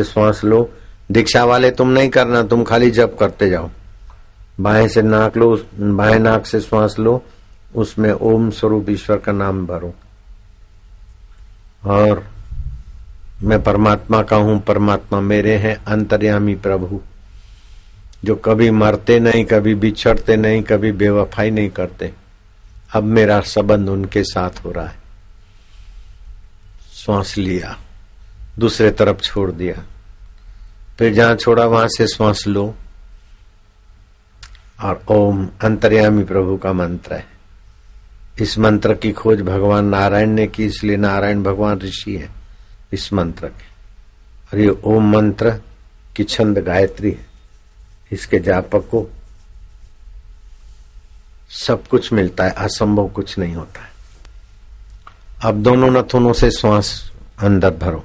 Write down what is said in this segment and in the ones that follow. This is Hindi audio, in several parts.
श्वास लो। दीक्षा वाले तुम नहीं करना, तुम खाली जप करते जाओ। बाएं से नाक लो, बाएं नाक से श्वास लो, उसमें ओम स्वरूप ईश्वर का नाम भरो और मैं परमात्मा का हूं, परमात्मा मेरे हैं, अंतर्यामी प्रभु जो कभी मरते नहीं, कभी बिछड़ते नहीं, कभी बेवफाई नहीं करते। अब मेरा संबंध उनके साथ हो रहा है। श्वास लिया, दूसरे तरफ छोड़ दिया, फिर जहां छोड़ा वहां से श्वास लो और ओम अंतर्यामी प्रभु का मंत्र है। इस मंत्र की खोज भगवान नारायण ने की, इसलिए नारायण भगवान ऋषि है इस मंत्र के। और ये ओम मंत्र की छंद गायत्री है। इसके जापक को सब कुछ मिलता है, असंभव कुछ नहीं होता है। अब दोनों नथुनों से श्वास अंदर भरो,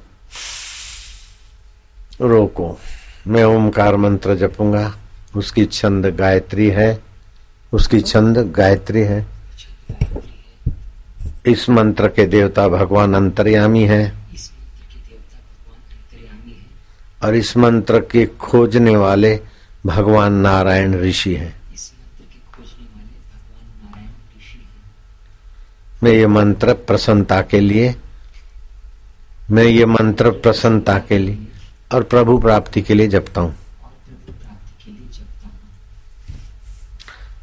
रोको। मैं ओमकार मंत्र जपूंगा, उसकी छंद गायत्री है, उसकी छंद गायत्री है। इस मंत्र के देवता भगवान अंतर्यामी है और इस मंत्र के खोजने वाले भगवान नारायण ऋषि हैं। मैं ये मंत्र प्रसन्नता के लिए, मैं ये मंत्र प्रसन्नता के लिए और प्रभु प्राप्ति के लिए जपता हूं।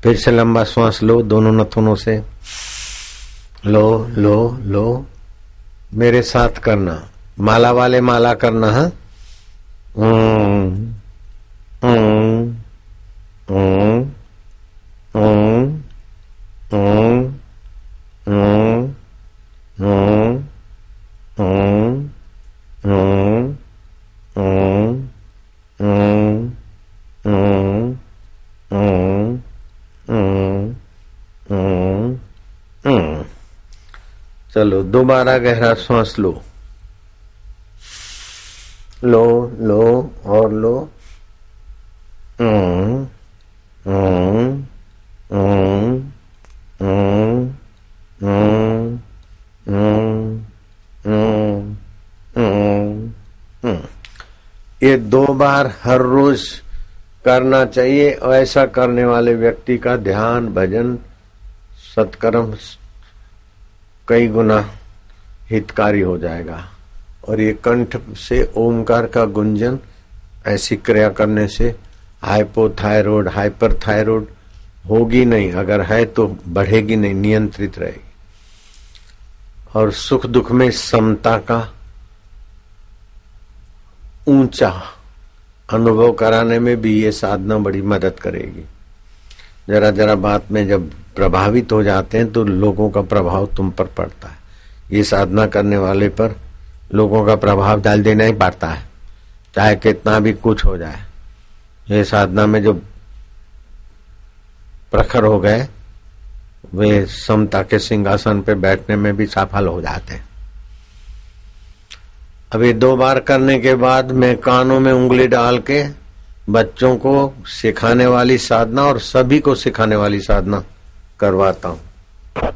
फिर से लंबा श्वास लो, दोनों नथुनों से लो लो लो। मेरे साथ करना, माला वाले माला करना है। चलो दोबारा गहरा श्वास लो, लो लो और लो। ये 2 बार हर रोज करना चाहिए और ऐसा करने वाले व्यक्ति का ध्यान, भजन, सत्कर्म कई गुना हितकारी हो जाएगा। और ये कंठ से ओमकार का गुंजन ऐसी क्रिया करने से हाइपोथायरॉइड, हाइपरथायरॉइड होगी नहीं, अगर है तो बढ़ेगी नहीं, नियंत्रित रहेगी। और सुख दुख में समता का ऊंचा अनुभव कराने में भी ये साधना बड़ी मदद करेगी। जरा जरा बात में जब प्रभावित हो जाते हैं तो लोगों का प्रभाव तुम पर पड़ता है। ये साधना करने वाले पर लोगों का प्रभाव डाल देना ही पड़ता है, चाहे कितना भी कुछ हो जाए। ये साधना में जो प्रखर हो गए वे समता के सिंहासन पे बैठने में भी सफल हो जाते हैं। अभी 2 बार करने के बाद मैं कानों में उंगली डाल के बच्चों को सिखाने वाली साधना और सभी को सिखाने वाली साधना करवाता हूं।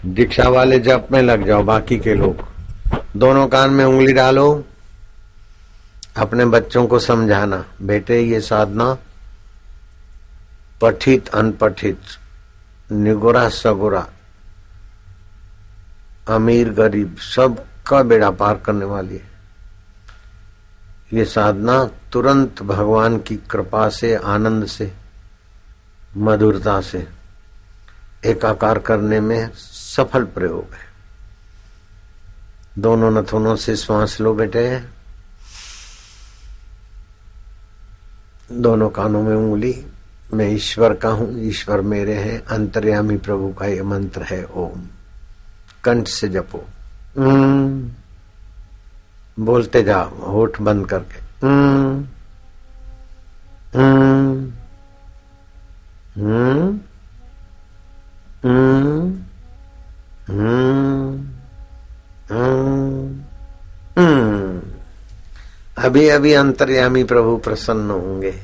दीक्षा वाले जप में लग जाओ, बाकी के लोग दोनों कान में उंगली डालो, अपने बच्चों को समझाना, बेटे ये साधना पठित अनपठित, निगोरा सगोरा, अमीर गरीब सबका बेड़ा पार करने वाली है। ये साधना तुरंत भगवान की कृपा से, आनंद से, मधुरता से एकाकार करने में सफल प्रयोग है। दोनों नथुनों से श्वास लो बेटे, दोनों कानों में उंगली। मैं ईश्वर का हूं, ईश्वर मेरे हैं, अंतर्यामी प्रभु का ये मंत्र है ओम। कंठ से जपो, बोलते जाओ होठ बंद करके। अभी अभी अंतर्यामी प्रभु प्रसन्न होंगे।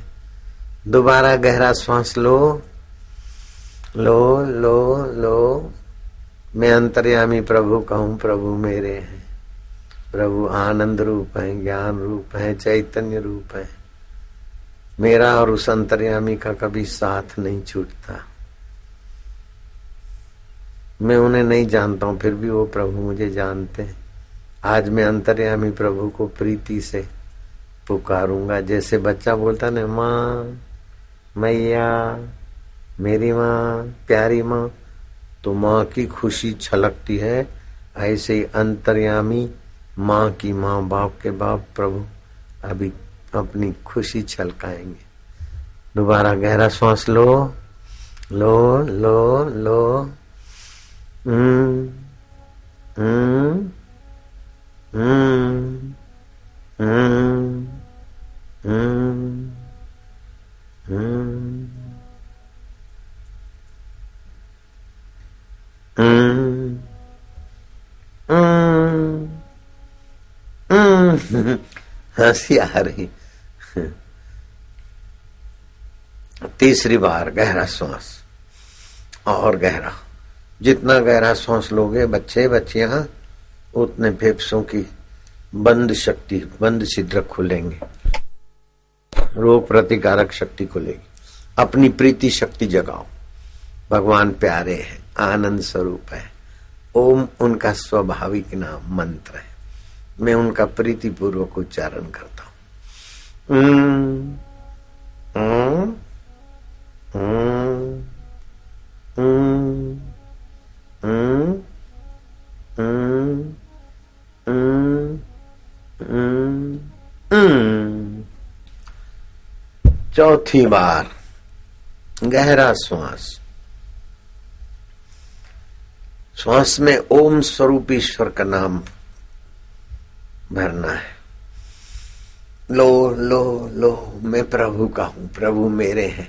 दोबारा गहरा श्वास लो, लो लो लो। मैं अंतर्यामी प्रभु का हूं, प्रभु मेरे हैं। प्रभु आनंद रूप है, ज्ञान रूप है, चैतन्य रूप है। मेरा और उस अंतर्यामी का कभी साथ नहीं छूटता। मैं उन्हें नहीं जानता हूं, फिर भी वो प्रभु मुझे जानते हैं। आज मैं अंतर्यामी प्रभु को प्रीति से पुकारूंगा। जैसे बच्चा बोलता ना, माँ, मैया, मेरी माँ, प्यारी माँ, तो माँ की खुशी छलकती है। ऐसे ही अंतर्यामी माँ की माँ, बाप के बाप प्रभु अभी अपनी खुशी छलकाएंगे। दोबारा गहरा सांस लो, लो लो लो। हम्म हम्म हम्म हम्म हम्म हम्म हंसी आ रही। तीसरी बार गहरा सांस, और गहरा। जितना गहरा सांस लोगे बच्चे बच्चियां, उतने फेफड़ों की बंद शक्ति, बंद छिद्र खुलेंगे, रोग प्रतिकारक शक्ति खुलेगी। अपनी प्रीति शक्ति जगाओ। भगवान प्यारे हैं, आनंद स्वरूप है। ओम उनका स्वाभाविक नाम मंत्र है। मैं उनका प्रीति पूर्वक उच्चारण करता हूँ। चौथी बार गहरा श्वास। श्वास में ओम स्वरूप ईश्वर का नाम भरना है। लो लो लो, मैं प्रभु का हूं, प्रभु मेरे हैं,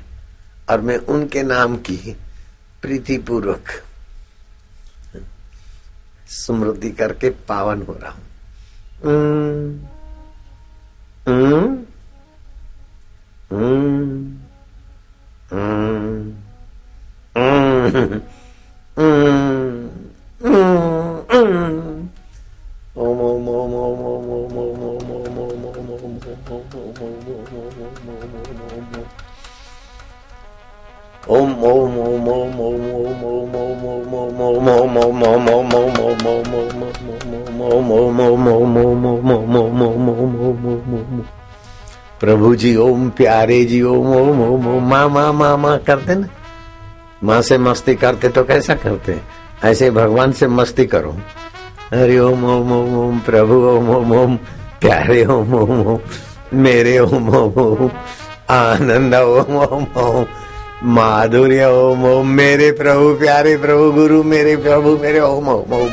और मैं उनके नाम की प्रीति पूर्वक स्मृति करके पावन हो रहा हूं। प्रभु जी ओम, प्यारे जी ओम, ओम ओम ओम। माँ माँ माँ माँ करते ना, माँ से मस्ती करते तो कैसा करते, ऐसे भगवान से मस्ती करो। हरि ओम ओम ओम ओम, प्रभु ओम ओम ओम, प्यारे ओम ओम ओम, मेरे ओम ओम ओम, आनंद ओम ओम ओम, माधुर्य ओम ओम, मेरे प्रभु, प्यारे प्रभु, गुरु मेरे प्रभु मेरे, ओम ओम ओम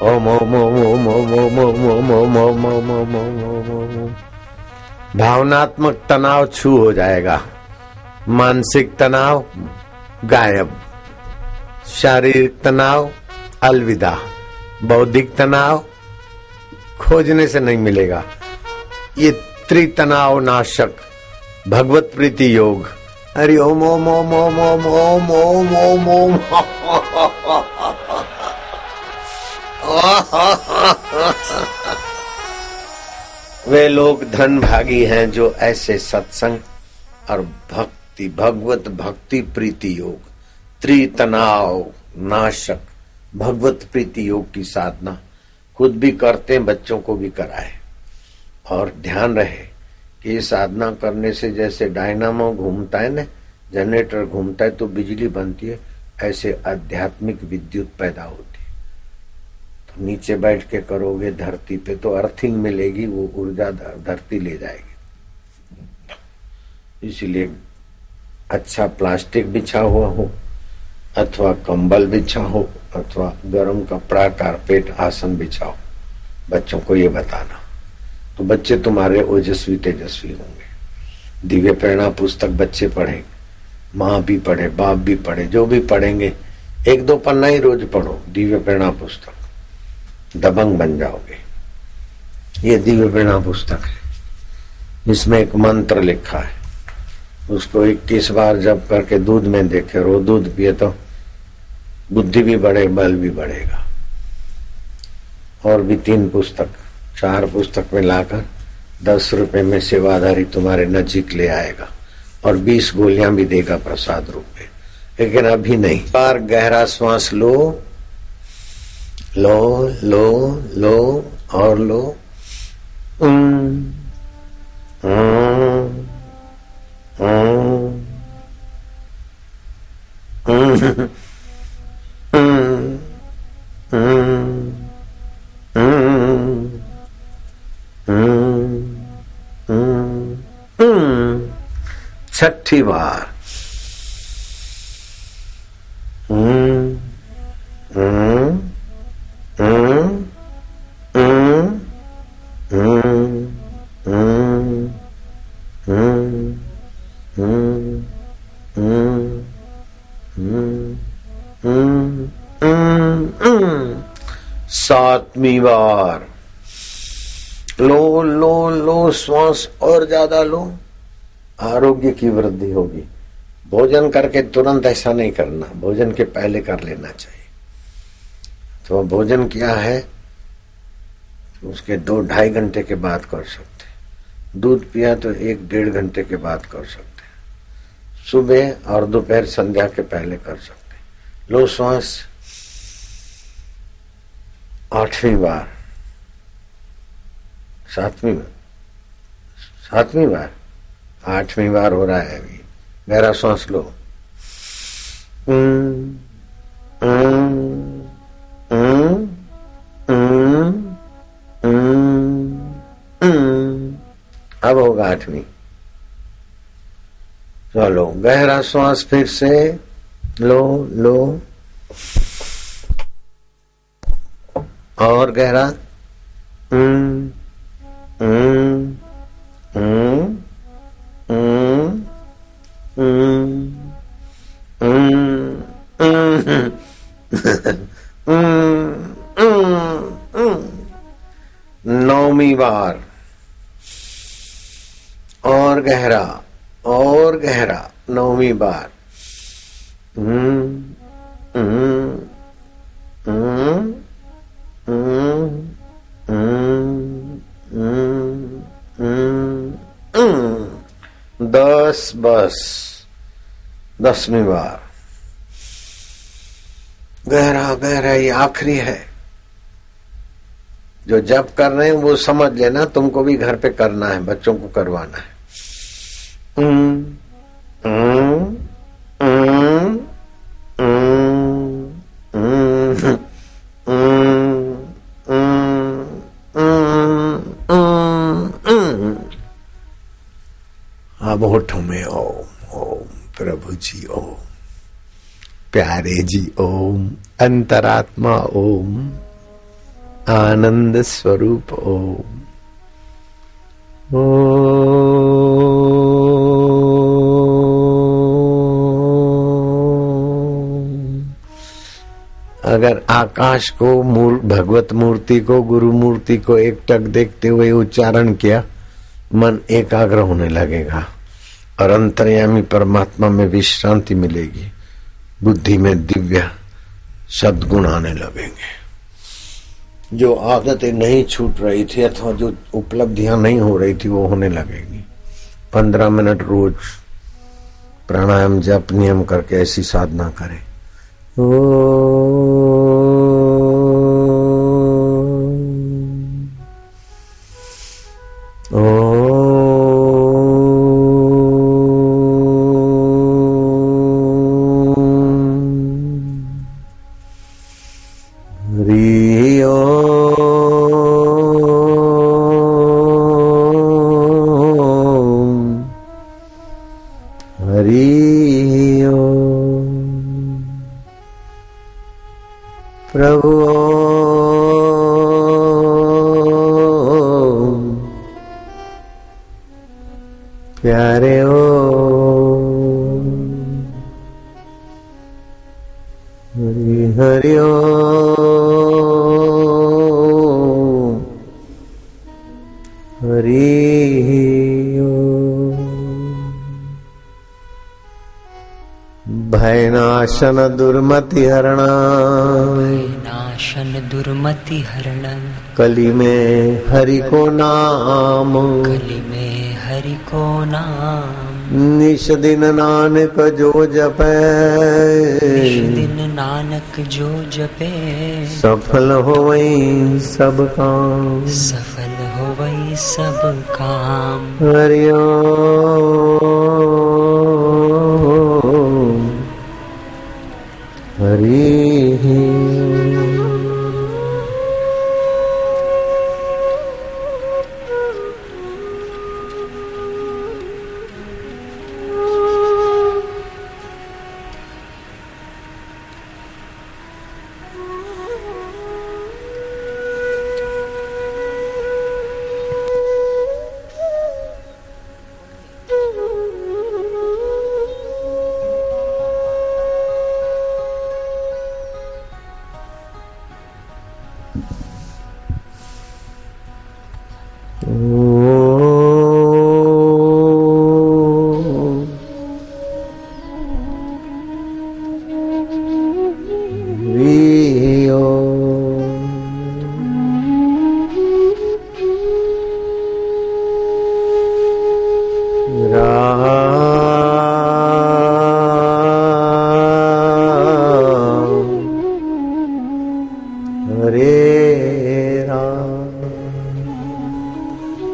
ओम ओम ओम ओम ओम ओम ओम ओम ओम ओम ओम ओम ओम ओम ओम। भावनात्मक तनाव छू हो जाएगा, मानसिक तनाव गायब, शारीरिक तनाव अलविदा, बौद्धिक तनाव खोजने से नहीं मिलेगा। ये त्रितनाव नाशक भगवत प्रीति योग। हरि ओम ओम ओम ओम ओम ओम ओम ओम ओम। वे लोग धन भागी हैं जो ऐसे सत्संग और भक्ति, भगवत भक्ति प्रीति योग, त्रितनाव नाशक भगवत प्रीति योग की साधना खुद भी करते हैं, बच्चों को भी कराए। और ध्यान रहे कि ये साधना करने से जैसे डायनामो घूमता है ना, जनरेटर घूमता है तो बिजली बनती है, ऐसे आध्यात्मिक विद्युत पैदा होती है। तो नीचे बैठ के करोगे धरती पे तो अर्थिंग मिलेगी, वो ऊर्जा धरती ले जाएगी। इसीलिए अच्छा प्लास्टिक बिछा हुआ हो, अथवा कंबल बिछा हो, अथवा गर्म कपड़ा कारपेट आसन बिछाओ। बच्चों को ये बताना, तो बच्चे तुम्हारे ओजस्वी तेजस्वी होंगे। दिव्य प्रेरणा पुस्तक बच्चे पढ़ेंगे, माँ भी पढ़े, बाप भी पढ़े, जो भी पढ़ेंगे 1-2 पन्ना ही रोज पढ़ो दिव्य प्रेरणा पुस्तक, दबंग बन जाओगे। ये दिव्य प्रेरणा पुस्तक है, इसमें एक मंत्र लिखा है, उसको 21 बार जप करके दूध में देखे, रो दूध पिए तो बुद्धि भी बढ़े, बल भी बढ़ेगा। और भी 3 पुस्तक, 4 पुस्तक में लाकर 10 रुपए में सेवाधारी तुम्हारे नजीक ले आएगा और 20 गोलियां भी देगा प्रसाद रूप में, लेकिन अभी नहीं। बार गहरा श्वास लो लो लो लो और लो। छठी बार सातवीं बार लो लो लो, श्वास और ज्यादा लो, आरोग्य की वृद्धि होगी। भोजन करके तुरंत ऐसा नहीं करना, भोजन के पहले कर लेना चाहिए। तो भोजन किया है उसके 2-2.5 घंटे के बाद कर सकते। दूध पिया तो 1-1.5 घंटे के बाद कर सकते। सुबह और दोपहर संध्या के पहले कर सकते। लो श्वास 8वीं बार, 7वीं बार 8वीं बार हो रहा है अभी। गहरा सांस लो। अब होगा 8वीं। चलो गहरा सांस फिर से लो लो और गहरा नौवीं बार और गहरा और गहरा। 9वीं बार बस 10वीं बार गहरा गहरा। ये आखिरी है। जो जप कर रहे हैं वो समझ लेना, तुमको भी घर पे करना है, बच्चों को करवाना है। अब होठों में ओम ओम, प्रभु जी ओम, प्यारे जी ओम, अंतरात्मा ओम, आनंद स्वरूप ओम। अगर आकाश को, भगवत मूर्ति को, गुरु मूर्ति को एकटक देखते हुए उच्चारण किया, मन एकाग्र होने लगेगा और अंतर्यामी परमात्मा में विश्रांति मिलेगी। बुद्धि में दिव्य सद्गुण आने लगेंगे। जो आदतें नहीं छूट रही थी अथवा जो उपलब्धियां नहीं हो रही थी वो होने लगेगी। 15 मिनट रोज प्राणायाम जप नियम करके ऐसी साधना करें। प्रभु प्यारे हो, हरि हरि हरि भयनाशन दुर्मति हरणा, नाशन दुर्मति हरण, कली में हरि को नाम, कली में हरि को नाम, निश दिन नानक जो जपे, निश दिन नानक जो जपे, सफल होवई सब काम, सफल होवई सब काम। हरि हरि।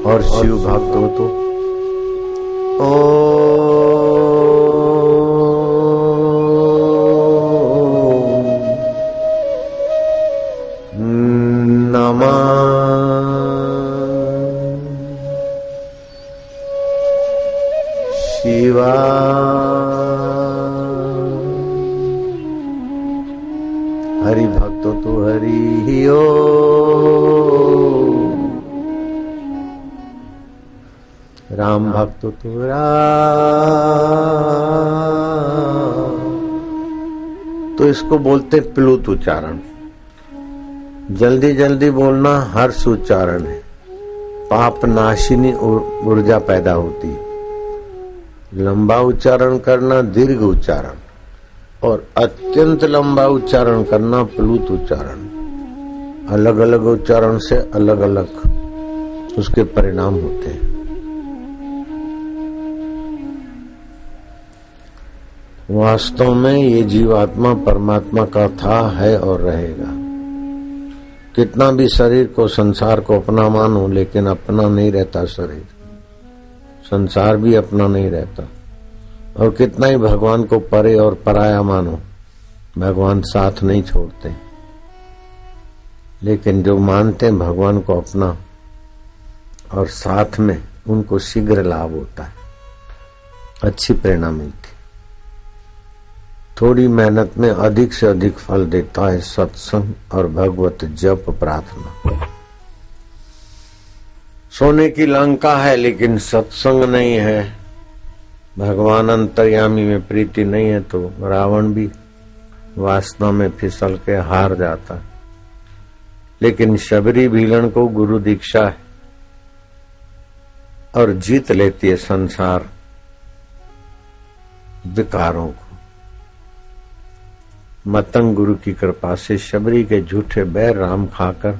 और शिव भक्त हो तो नमः शिवाय। हरि भक्त हो तो हरि ओ, राम भक्त तो तो इसको बोलते प्लुत उच्चारण। जल्दी जल्दी बोलना हर्ष उच्चारण है। पाप नाशिनी ऊर्जा पैदा होती है। लंबा उच्चारण करना दीर्घ उच्चारण, और अत्यंत लंबा उच्चारण करना प्लुत उच्चारण। अलग अलग उच्चारण से अलग अलग उसके परिणाम होते हैं। वास्तव में ये जीवात्मा परमात्मा का था, है और रहेगा। कितना भी शरीर को, संसार को अपना मानो, लेकिन अपना नहीं रहता शरीर। संसार भी अपना नहीं रहता। और कितना ही भगवान को परे और पराया मानो, भगवान साथ नहीं छोड़ते। लेकिन जो मानते हैं भगवान को अपना और साथ में, उनको शीघ्र लाभ होता है, अच्छी प्रेरणा मिलती। थोड़ी मेहनत में अधिक से अधिक फल देता है सत्संग और भगवत जप प्रार्थना। सोने की लंका है लेकिन सत्संग नहीं है, भगवान अंतर्यामी में प्रीति नहीं है, तो रावण भी वासना में फिसल के हार जाता है। लेकिन शबरी भीलन को गुरु दीक्षा है और जीत लेती है संसार विकारों को। मतंग गुरु की कृपा से शबरी के झूठे बैर राम खाकर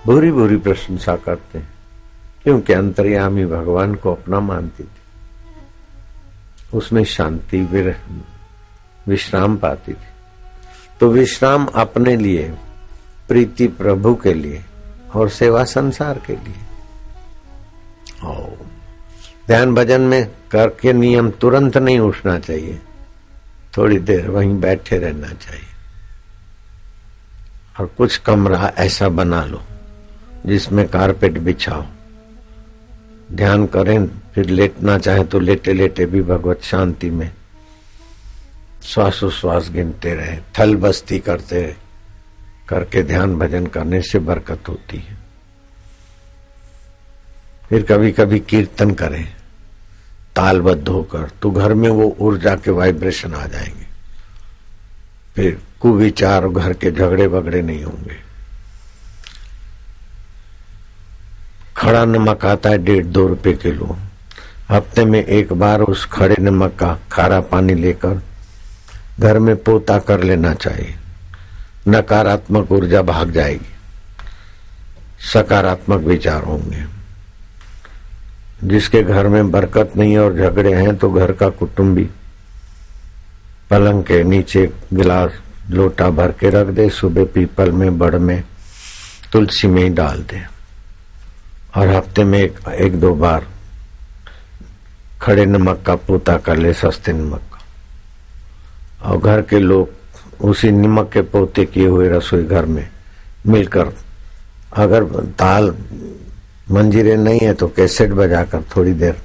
भूरी भूरी प्रशंसा करते हैं, क्योंकि अंतर्यामी भगवान को अपना मानती थी। उसमें शांति विश्राम पाती थी। तो विश्राम अपने लिए, प्रीति प्रभु के लिए और सेवा संसार के लिए। ध्यान भजन में करके नियम तुरंत नहीं उठना चाहिए, थोड़ी देर वहीं बैठे रहना चाहिए। और कुछ कमरा ऐसा बना लो जिसमें कारपेट बिछाओ, ध्यान करें, फिर लेटना चाहे तो लेटे लेटे भी भगवत शांति में श्वासोश्वास गिनते रहे, थल बस्ती करते रहे। करके ध्यान भजन करने से बरकत होती है। फिर कभी कभी कीर्तन करें तालबद्ध होकर, तो घर में वो ऊर्जा के वाइब्रेशन आ जाएंगे। फिर कुविचार, घर के झगड़े बगड़े नहीं होंगे। खड़ा नमक आता है 1.5-2 रुपए किलो। हफ्ते में एक बार उस खड़े नमक का खारा पानी लेकर घर में पोता कर लेना चाहिए। नकारात्मक ऊर्जा भाग जाएगी, सकारात्मक विचार होंगे। जिसके घर में बरकत नहीं और झगड़े हैं तो घर का कुटुंबी पलंग के नीचे गिलास लोटा भर के रख दे, सुबह पीपल में, बड़ में, तुलसी में ही डाल दे और हफ्ते में एक दो बार खड़े नमक का पोता कर ले, सस्ते नमक का, और घर के लोग उसी नमक के पोते किए हुए रसोई घर में मिलकर, अगर ताल मंजीरे नहीं है तो कैसेट बजाकर थोड़ी देर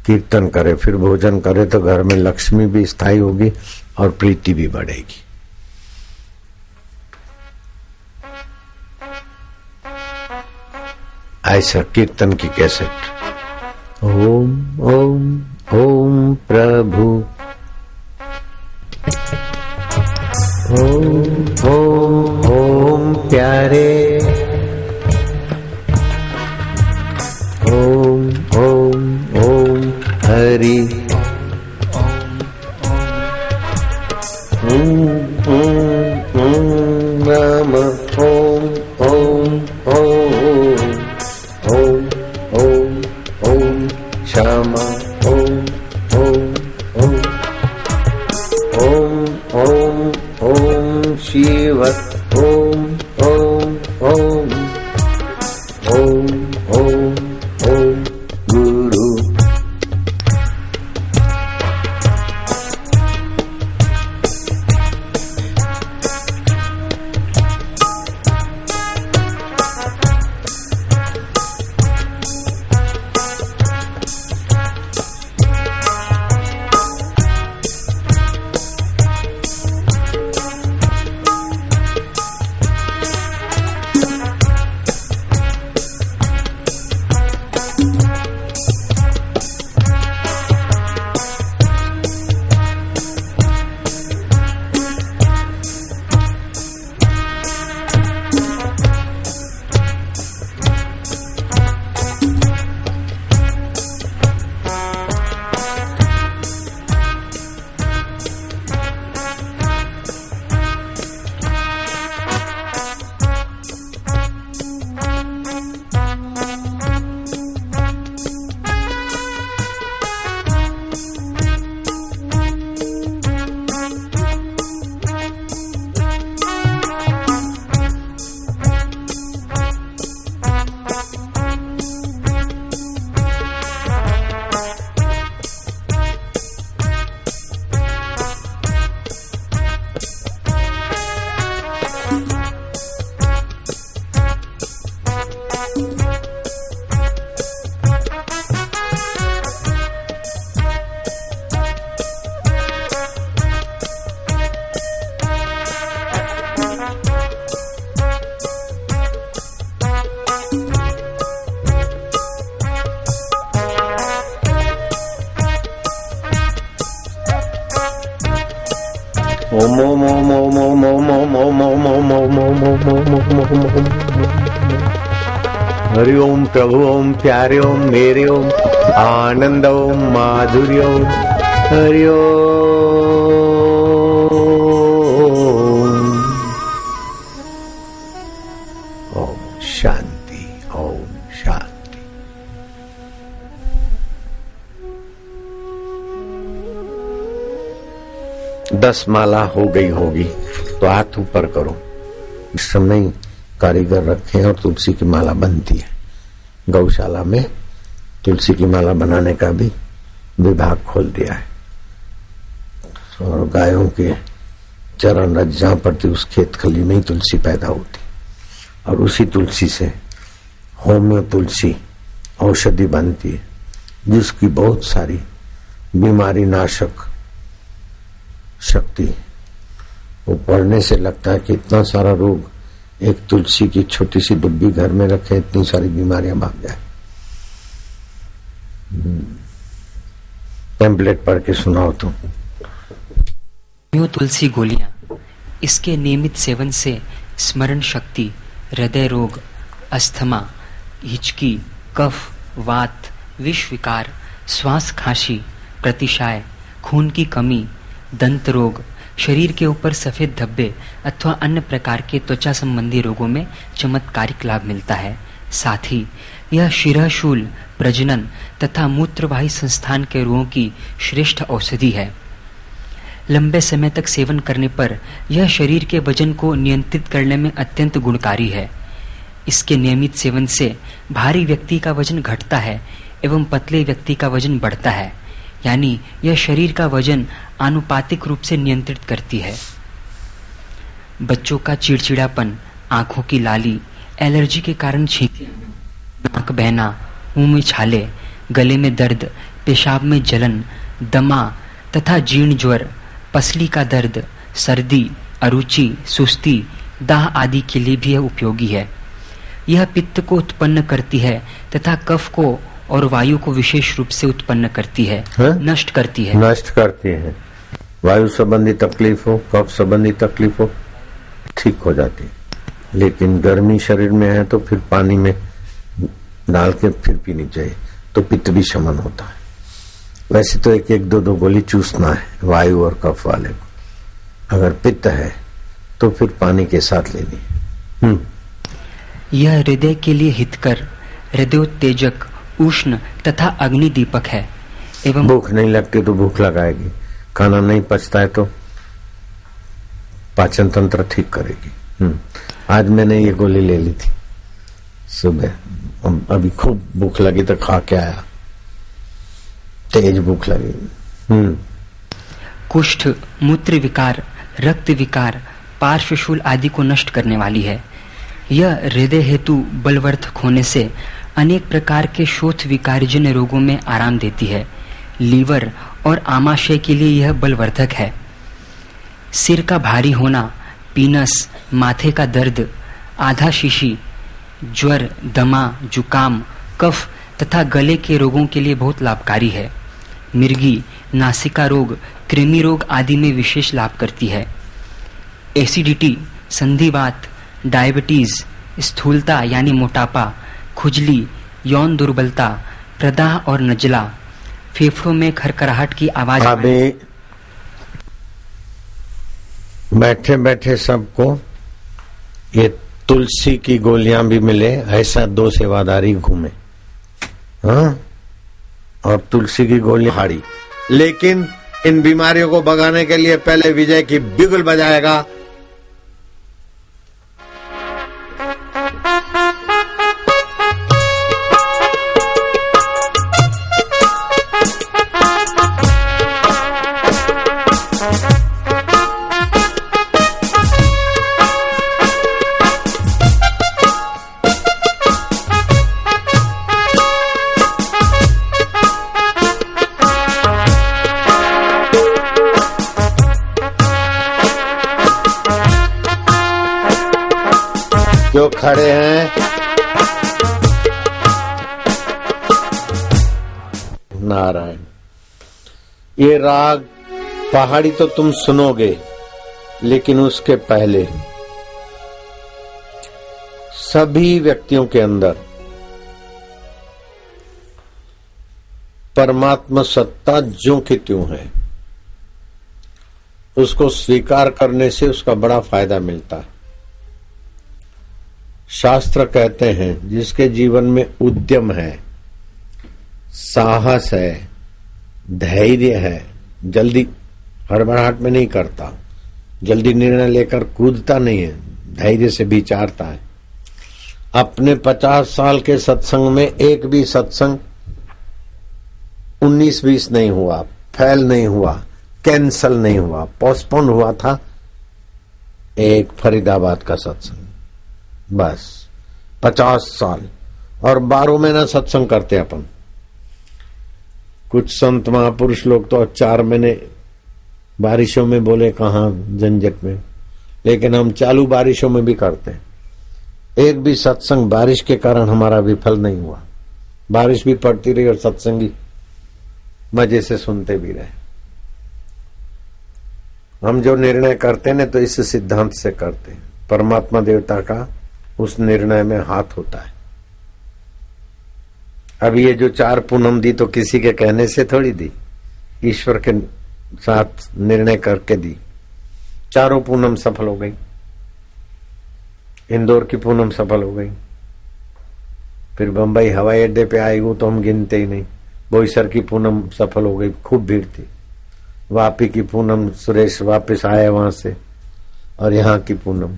कीर्तन करे, फिर भोजन करे, तो घर में लक्ष्मी भी स्थायी होगी और प्रीति भी बढ़ेगी। ऐसा कीर्तन की कैसेट। ओम ओम ओम प्रभु, ओम ओम ओम प्यारे, ओम ओम ओम हरि, राम, ओम ओम ओम ओम ओम ओम श्यामा, ओम ओम ओम ओम ओम ओम शिव, ओम ओम ओम ओम ओम ओम गुरु। ओम ओम ओम ओम ओम ओम ओम ओम ओम ओम ओम ओम ओम ओम। हरि ओम प्रभु, ओम प्यारे, ओम मेरे, ओम आनंद, ओम माधुर्य, ओम हरि ओम शांति, ओम शांति। दस माला हो गई होगी तो हाथ ऊपर करो। इस समय कारीगर रखे हैं और तुलसी की माला बनती है। गौशाला में तुलसी की माला बनाने का भी विभाग खोल दिया है और गायों के चरण रज जहां पड़ती उस खेत खली में ही तुलसी पैदा होती और उसी तुलसी से होम्यो तुलसी औषधि बनती है, जिसकी बहुत सारी बीमारी नाशक शक्ति। वो पढ़ने से लगता है कि इतना सारा रोग एक तुलसी की छोटी सी डिब्बी घर में रखे, इतनी सारी बीमारियां भाग जाए। टेम्पलेट पढ़ के सुनाओ तो। तुलसी गोलियां, इसके नियमित सेवन से स्मरण शक्ति, हृदय रोग, अस्थमा, हिचकी, कफ, वात, विष विकार, श्वास खांसी, प्रतिशाय, खून की कमी, दंत रोग, शरीर के ऊपर सफेद धब्बे अथवा अन्य प्रकार के त्वचा संबंधी रोगों में चमत्कारिक लाभ मिलता है। साथ ही यह शिरःशूल, प्रजनन तथा मूत्रवाही संस्थान के रोगों की श्रेष्ठ औषधि है। लंबे समय तक सेवन करने पर यह शरीर के वजन को नियंत्रित करने में अत्यंत गुणकारी है। इसके नियमित सेवन से भारी व्यक्ति का वजन घटता है एवं पतले व्यक्ति का वजन बढ़ता है, यानी यह शरीर का वजन आनुपातिक रूप से नियंत्रित करती है। बच्चों का चिड़चिड़ापन, आंखों की लाली, एलर्जी के कारण छींकें, नाक बहना, मुंह में छाले, गले में दर्द, पेशाब में जलन, दमा तथा जीर्ण ज्वर, पसली का दर्द, सर्दी, अरुचि, सुस्ती, दाह आदि के लिए भी यह उपयोगी है। यह पित्त को उत्पन्न करती है तथा कफ को और वायु को विशेष रूप से उत्पन्न करती है, नष्ट करती है। वायु संबंधी तकलीफ हो, कफ संबंधी तकलीफ हो, ठीक हो जाती है। लेकिन गर्मी शरीर में है तो फिर पानी में डाल के फिर पीनी चाहिए, तो पित्त भी शमन होता है। वैसे तो एक एक दो गोली चूसना है वायु और कफ वाले को। अगर पित्त है तो फिर पानी के साथ लेनी है। यह हृदय के लिए हितकर, हृदयोत्तेजक, उष्ण तथा अग्नि दीपक है एवं भूख नहीं लगती तो भूख लगाएगी, खाना नहीं पचता है तो पाचन तंत्र ठीक करेगी। आज मैंने ये गोली ले ली थी सुबह, अभी खूब भूख लगी तो खा के आया, तेज भूख लगी। कुष्ठ, मूत्र विकार, रक्त विकार, पार्श्वशूल आदि को नष्ट करने वाली है। यह हृदय हेतु बलवर्धक होने से अनेक प्रकार के शोथ विकारजन्य रोगों में आराम देती है। लीवर और आमाशय के लिए यह बलवर्धक है। सिर का भारी होना, पीनस, माथे का दर्द, आधा शीशी, ज्वर, दमा, जुकाम, कफ तथा गले के रोगों के लिए बहुत लाभकारी है। मिर्गी, नासिका रोग, कृमि रोग आदि में विशेष लाभ करती है। एसिडिटी, संधिवात, डायबिटीज, स्थूलता यानी मोटापा, खुजली, यौन दुर्बलता, प्रदाह और नजला, फेफड़ों में खरखराहट की आवाज। अभी बैठे बैठे सबको ये तुलसी की गोलियां भी मिले, ऐसा 2 सेवादारी घूमे। हाँ, और तुलसी की गोली हाड़ी। लेकिन इन बीमारियों को भगाने के लिए पहले विजय की बिगुल बजाएगा। जो खड़े हैं नारायण, ये राग पहाड़ी तो तुम सुनोगे, लेकिन उसके पहले सभी व्यक्तियों के अंदर परमात्मा सत्ता ज्यों की त्यों है, उसको स्वीकार करने से उसका बड़ा फायदा मिलता है। शास्त्र कहते हैं जिसके जीवन में उद्यम है, साहस है, धैर्य है, जल्दी हड़बड़ाहट में नहीं करता, जल्दी निर्णय लेकर कूदता नहीं है, धैर्य से विचारता है। अपने 50 साल के सत्संग में एक भी सत्संग 19-20 नहीं हुआ, फेल नहीं हुआ, कैंसल नहीं हुआ, पोस्टपोन हुआ था। एक फरीदाबाद का सत्संग, बस 50 साल, और 12 महीना सत्संग करते अपन। कुछ संत महापुरुष लोग तो 4 महीने बारिशों में बोले, कहां झंझट में, लेकिन हम चालू बारिशों में भी करते हैं। एक भी सत्संग बारिश के कारण हमारा विफल नहीं हुआ, बारिश भी पड़ती रही और सत्संगी मजे से सुनते भी रहे। हम जो निर्णय करते हैं तो इस सिद्धांत से करते हैं, परमात्मा देवता का उस निर्णय में हाथ होता है। अब ये जो 4 पूनम दी तो किसी के कहने से थोड़ी दी, ईश्वर के साथ निर्णय करके दी। चारों पूनम सफल हो गई। इंदौर की पूनम सफल हो गई, फिर बंबई हवाई अड्डे पे आई, वो तो हम गिनते ही नहीं। बोईसर की पूनम सफल हो गई, खूब भीड़ थी। वापी की पूनम, सुरेश वापस आए वहां से, और यहाँ की पूनम।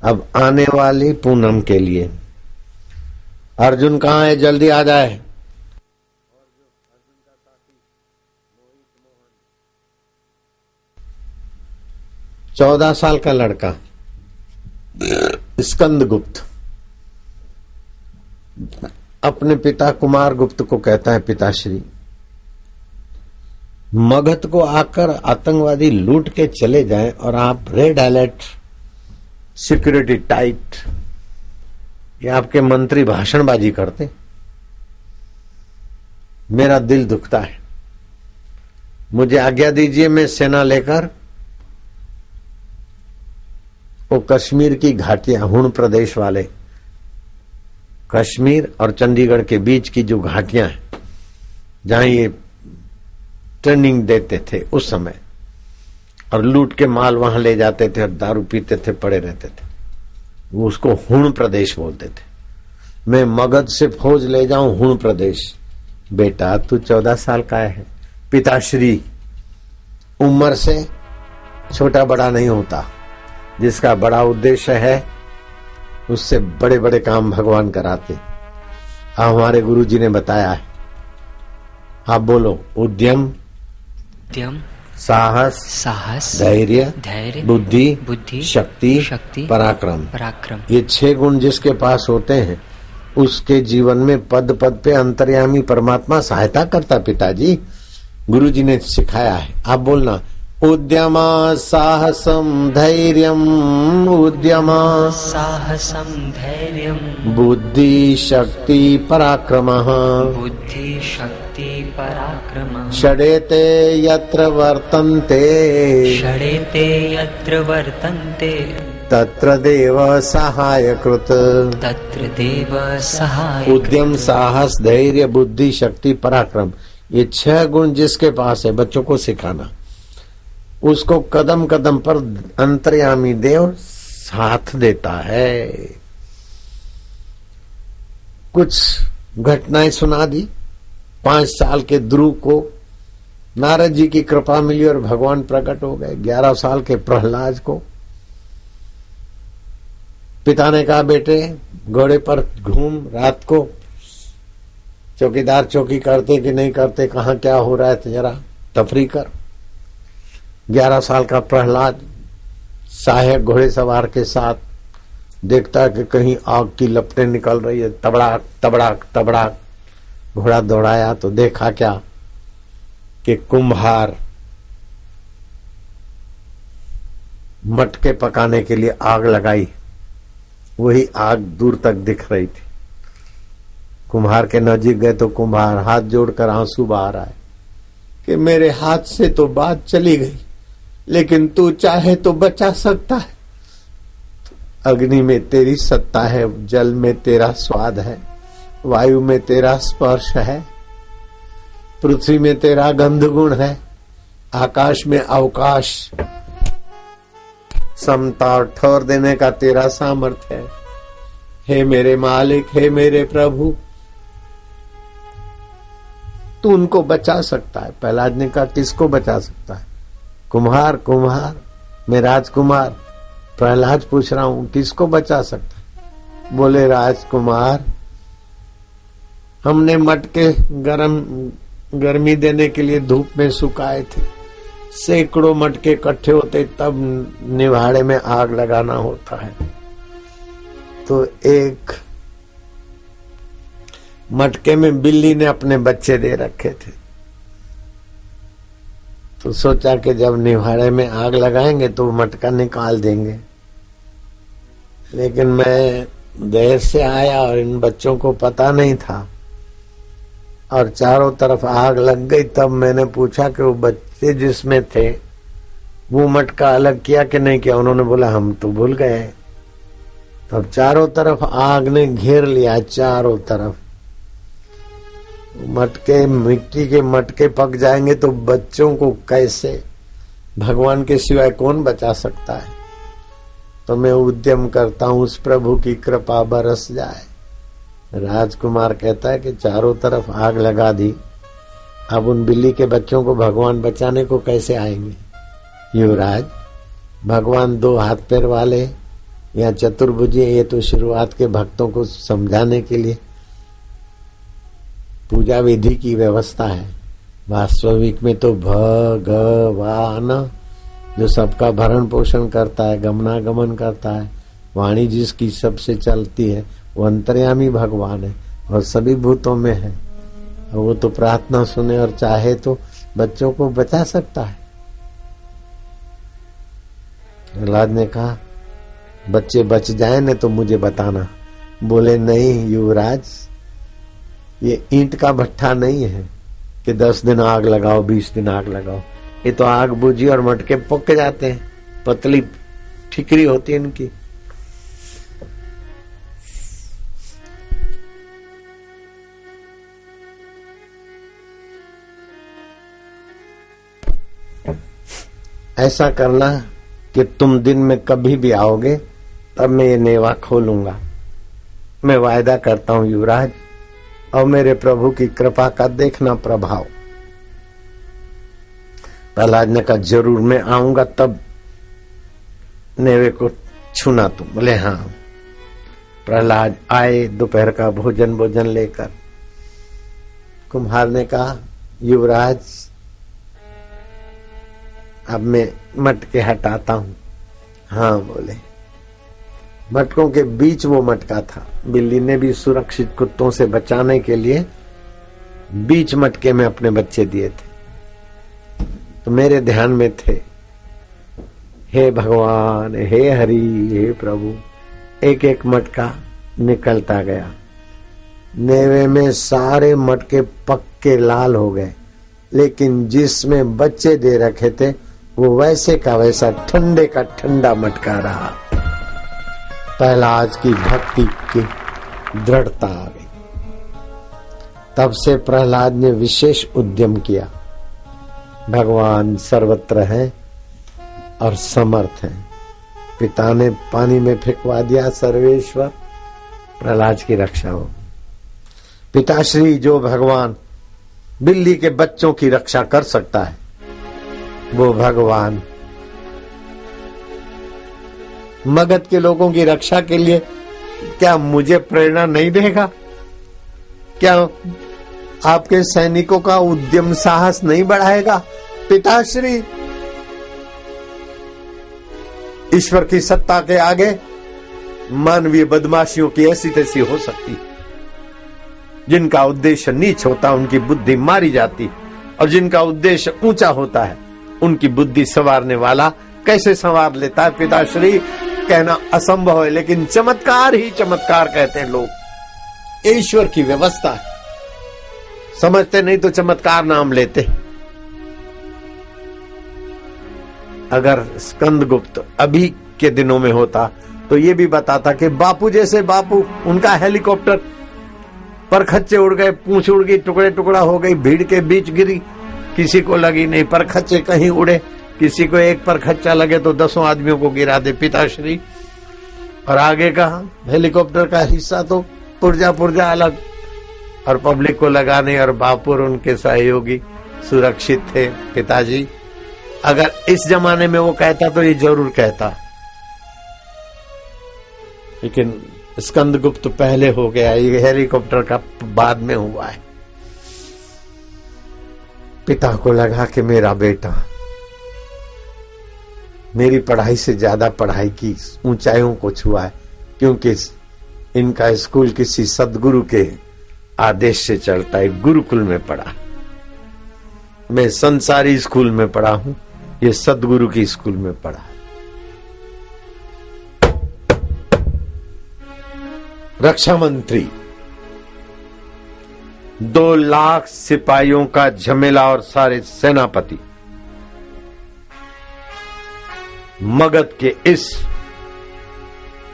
अब आने वाली पूनम के लिए अर्जुन कहाँ है? जल्दी आ जाए। 14 साल का लड़का स्कंदगुप्त अपने पिता कुमार गुप्त को कहता है, पिताश्री, मगध को आकर आतंकवादी लूट के चले जाएं और आप रेड अलर्ट, सिक्योरिटी टाइट, ये आपके मंत्री भाषणबाजी करते, मेरा दिल दुखता है। मुझे आज्ञा दीजिए, मैं सेना लेकर वो कश्मीर की घाटियां, हुण प्रदेश वाले, कश्मीर और चंडीगढ़ के बीच की जो घाटियां हैं, जहां ये ट्रेनिंग देते थे उस समय, और लूट के माल वहां ले जाते थे और दारू पीते थे, पड़े रहते थे, वो उसको हुण प्रदेश बोलते थे। मैं मगध से फौज ले जाऊं हुण प्रदेश। बेटा, तू 14 साल का है। पिताश्री, उम्र से छोटा बड़ा नहीं होता, जिसका बड़ा उद्देश्य है उससे बड़े बड़े काम भगवान कराते। हमारे गुरु जी ने बताया है। आप बोलो, उद्यम, उद्यम, साहस, साहस, धैर्य, धैर्य, बुद्धि, बुद्धि, शक्ति, शक्ति, पराक्रम। पराक्रम। ये 6 गुण जिसके पास होते हैं, उसके जीवन में पद पद पे अंतर्यामी परमात्मा सहायता करता। पिताजी, गुरु जी ने सिखाया है। आप बोलना, उद्यम साहसम धैर्यम, उद्यम साहसम धैर्यम, बुद्धि शक्ति पराक्रमः, बुद्धि शक्ति पराक्रमः। षडेते यत्र वर्तन्ते, षडेते यत्र वर्तन्ते, तत्र देव सहायकृत। तत्र देव सहाय। उद्यम साहस धैर्य बुद्धि शक्ति पराक्रम, ये 6 गुण जिसके पास है, बच्चों को सिखाना। उसको कदम कदम पर अंतर्यामी देव साथ देता है। कुछ घटनाएं सुना दी। 5 साल के ध्रुव को नारद जी की कृपा मिली और भगवान प्रकट हो गए। 11 साल के प्रहलाद को पिता ने कहा, बेटे घोड़े पर घूम, रात को चौकीदार चौकी करते कि नहीं करते, कहाँ क्या हो रहा है, तो जरा तफरी कर। 11 साल का प्रहलाद सहायक घोड़े सवार के साथ देखता है कि कहीं आग की लपटें निकल रही है। तबड़ाक तबड़ाक तबड़ाक घोड़ा दौड़ाया तो देखा क्या कि कुम्हार मटके पकाने के लिए आग लगाई। वही आग दूर तक दिख रही थी। कुम्हार के नजीक गए तो कुम्हार हाथ जोड़कर आंसू बहा रहा है कि मेरे हाथ से तो बात चली गई, लेकिन तू चाहे तो बचा सकता है। अग्नि में तेरी सत्ता है, जल में तेरा स्वाद है, वायु में तेरा स्पर्श है, पृथ्वी में तेरा गंध गुण है, आकाश में अवकाश समता और ठहर देने का तेरा सामर्थ्य है। हे मेरे मालिक, हे मेरे प्रभु, तू उनको बचा सकता है। प्रहलाद ने कहा, किसको बचा सकता है? कुम्हार, कुम्हार, मैं राजकुमार प्रहलाद पूछ रहा हूं, किसको बचा सकता है? बोले, राजकुमार, हमने मटके गर्मी देने के लिए धूप में सुखाए थे। सैकड़ों मटके इकट्ठे होते, तब निभाड़े में आग लगाना होता है। तो एक मटके में बिल्ली ने अपने बच्चे दे रखे थे, तो सोचा कि जब निभाड़े में आग लगाएंगे तो मटका निकाल देंगे। लेकिन मैं देर से आया और इन बच्चों को पता नहीं था, और चारों तरफ आग लग गई। तब मैंने पूछा कि वो बच्चे जिसमें थे वो मटका अलग किया कि नहीं किया। उन्होंने बोला, हम तो भूल गए। तब चारों तरफ आग ने घेर लिया, चारों तरफ मटके, मिट्टी के मटके पक जाएंगे तो बच्चों को कैसे भगवान के सिवाय कौन बचा सकता है। तो मैं उद्यम करता हूं उस प्रभु की कृपा बरस जाए। राजकुमार कहता है कि चारों तरफ आग लगा दी, अब उन बिल्ली के बच्चों को भगवान बचाने को कैसे आएंगे। युवराज, भगवान 2 हाथ पैर वाले या चतुर्भुजी, ये तो शुरुआत के भक्तों को समझाने के लिए पूजा विधि की व्यवस्था है। वास्तविक में तो भगवान जो सबका भरण पोषण करता है, गमनागमन करता है, वाणी जिसकी सबसे चलती है, वो अंतर्यामी भगवान है और सभी भूतों में है। और वो तो प्रार्थना सुने और चाहे तो बच्चों को बचा सकता है। प्रहलाद ने कहा बच्चे बच जाए न तो मुझे बताना। बोले नहीं युवराज, ये ईंट का भट्ठा नहीं है कि 10 दिन आग लगाओ 20 दिन आग लगाओ। ये तो आग बुझी और मटके पक जाते हैं, पतली ठिकरी होती है इनकी। ऐसा करना कि तुम दिन में कभी भी आओगे तब मैं ये नेवा खोलूंगा। मैं वायदा करता हूं युवराज, और मेरे प्रभु की कृपा का देखना प्रभाव। प्रहलाद ने कहा जरूर मैं आऊंगा तब नेवे को छूना तुम। बोले हाँ। प्रहलाद आए दोपहर का भोजन लेकर। कुम्हार ने कहा युवराज अब मैं मटके हटाता हूं। हाँ बोले। मटकों के बीच वो मटका था। बिल्ली ने भी सुरक्षित कुत्तों से बचाने के लिए बीच मटके में अपने बच्चे दिए थे। तो मेरे ध्यान में थे, हे भगवान, हे हरि, हे प्रभु। एक एक मटका निकलता गया। नेवे में सारे मटके पक्के लाल हो गए, लेकिन जिसमें बच्चे दे रखे थे वो वैसे का वैसा ठंडे का ठंडा मटका रहा। प्रहलाद की भक्ति की दृढ़ता आ गई। तब से प्रहलाद ने विशेष उद्यम किया। भगवान सर्वत्र है और समर्थ है। पिता ने पानी में फेंकवा दिया, सर्वेश्वर, प्रहलाद की रक्षा हो। पिताश्री जो भगवान बिल्ली के बच्चों की रक्षा कर सकता है, वो भगवान मगध के लोगों की रक्षा के लिए क्या मुझे प्रेरणा नहीं देगा? क्या आपके सैनिकों का उद्यम साहस नहीं बढ़ाएगा? पिताश्री, ईश्वर की सत्ता के आगे मानवीय बदमाशियों की ऐसी तैसी हो सकती। जिनका उद्देश्य नीच होता उनकी बुद्धि मारी जाती, और जिनका उद्देश्य ऊंचा होता है उनकी बुद्धि संवारने वाला कैसे संवार लेता है? पिताश्री, कहना असंभव है, लेकिन चमत्कार ही चमत्कार कहते हैं लोग। ईश्वर की व्यवस्था है, समझते नहीं तो चमत्कार नाम लेते। अगर स्कंदगुप्त अभी के दिनों में होता तो ये भी बताता कि बापू जैसे बापू, उनका हेलीकॉप्टर पर खच्चे उड़ गए, पूंछ उड़ गई, टुकड़े टुकड़ा हो गई, भीड़ के बीच गिरी, किसी को लगी नहीं। पर खच्चे कहीं उड़े, किसी को एक पर खच्चा लगे तो 10 आदमियों को गिरा दे पिताश्री। और आगे का हेलीकॉप्टर का हिस्सा तो पुर्जा अलग, और पब्लिक को लगाने और बापू और उनके सहयोगी सुरक्षित थे। पिताजी, अगर इस जमाने में वो कहता तो ये जरूर कहता, लेकिन स्कंदगुप्त पहले हो गया, ये हेलीकॉप्टर का बाद में हुआ है। पिता को लगा कि मेरा बेटा मेरी पढ़ाई से ज्यादा पढ़ाई की ऊंचाइयों को छुआ है, क्योंकि इनका स्कूल किसी सदगुरु के आदेश से चलता है। गुरुकुल में पढ़ा, मैं संसारी स्कूल में पढ़ा हूं, ये सदगुरु की स्कूल में पढ़ा। रक्षा मंत्री 2 लाख सिपाहियों का झमेला और सारे सेनापति मगध के इस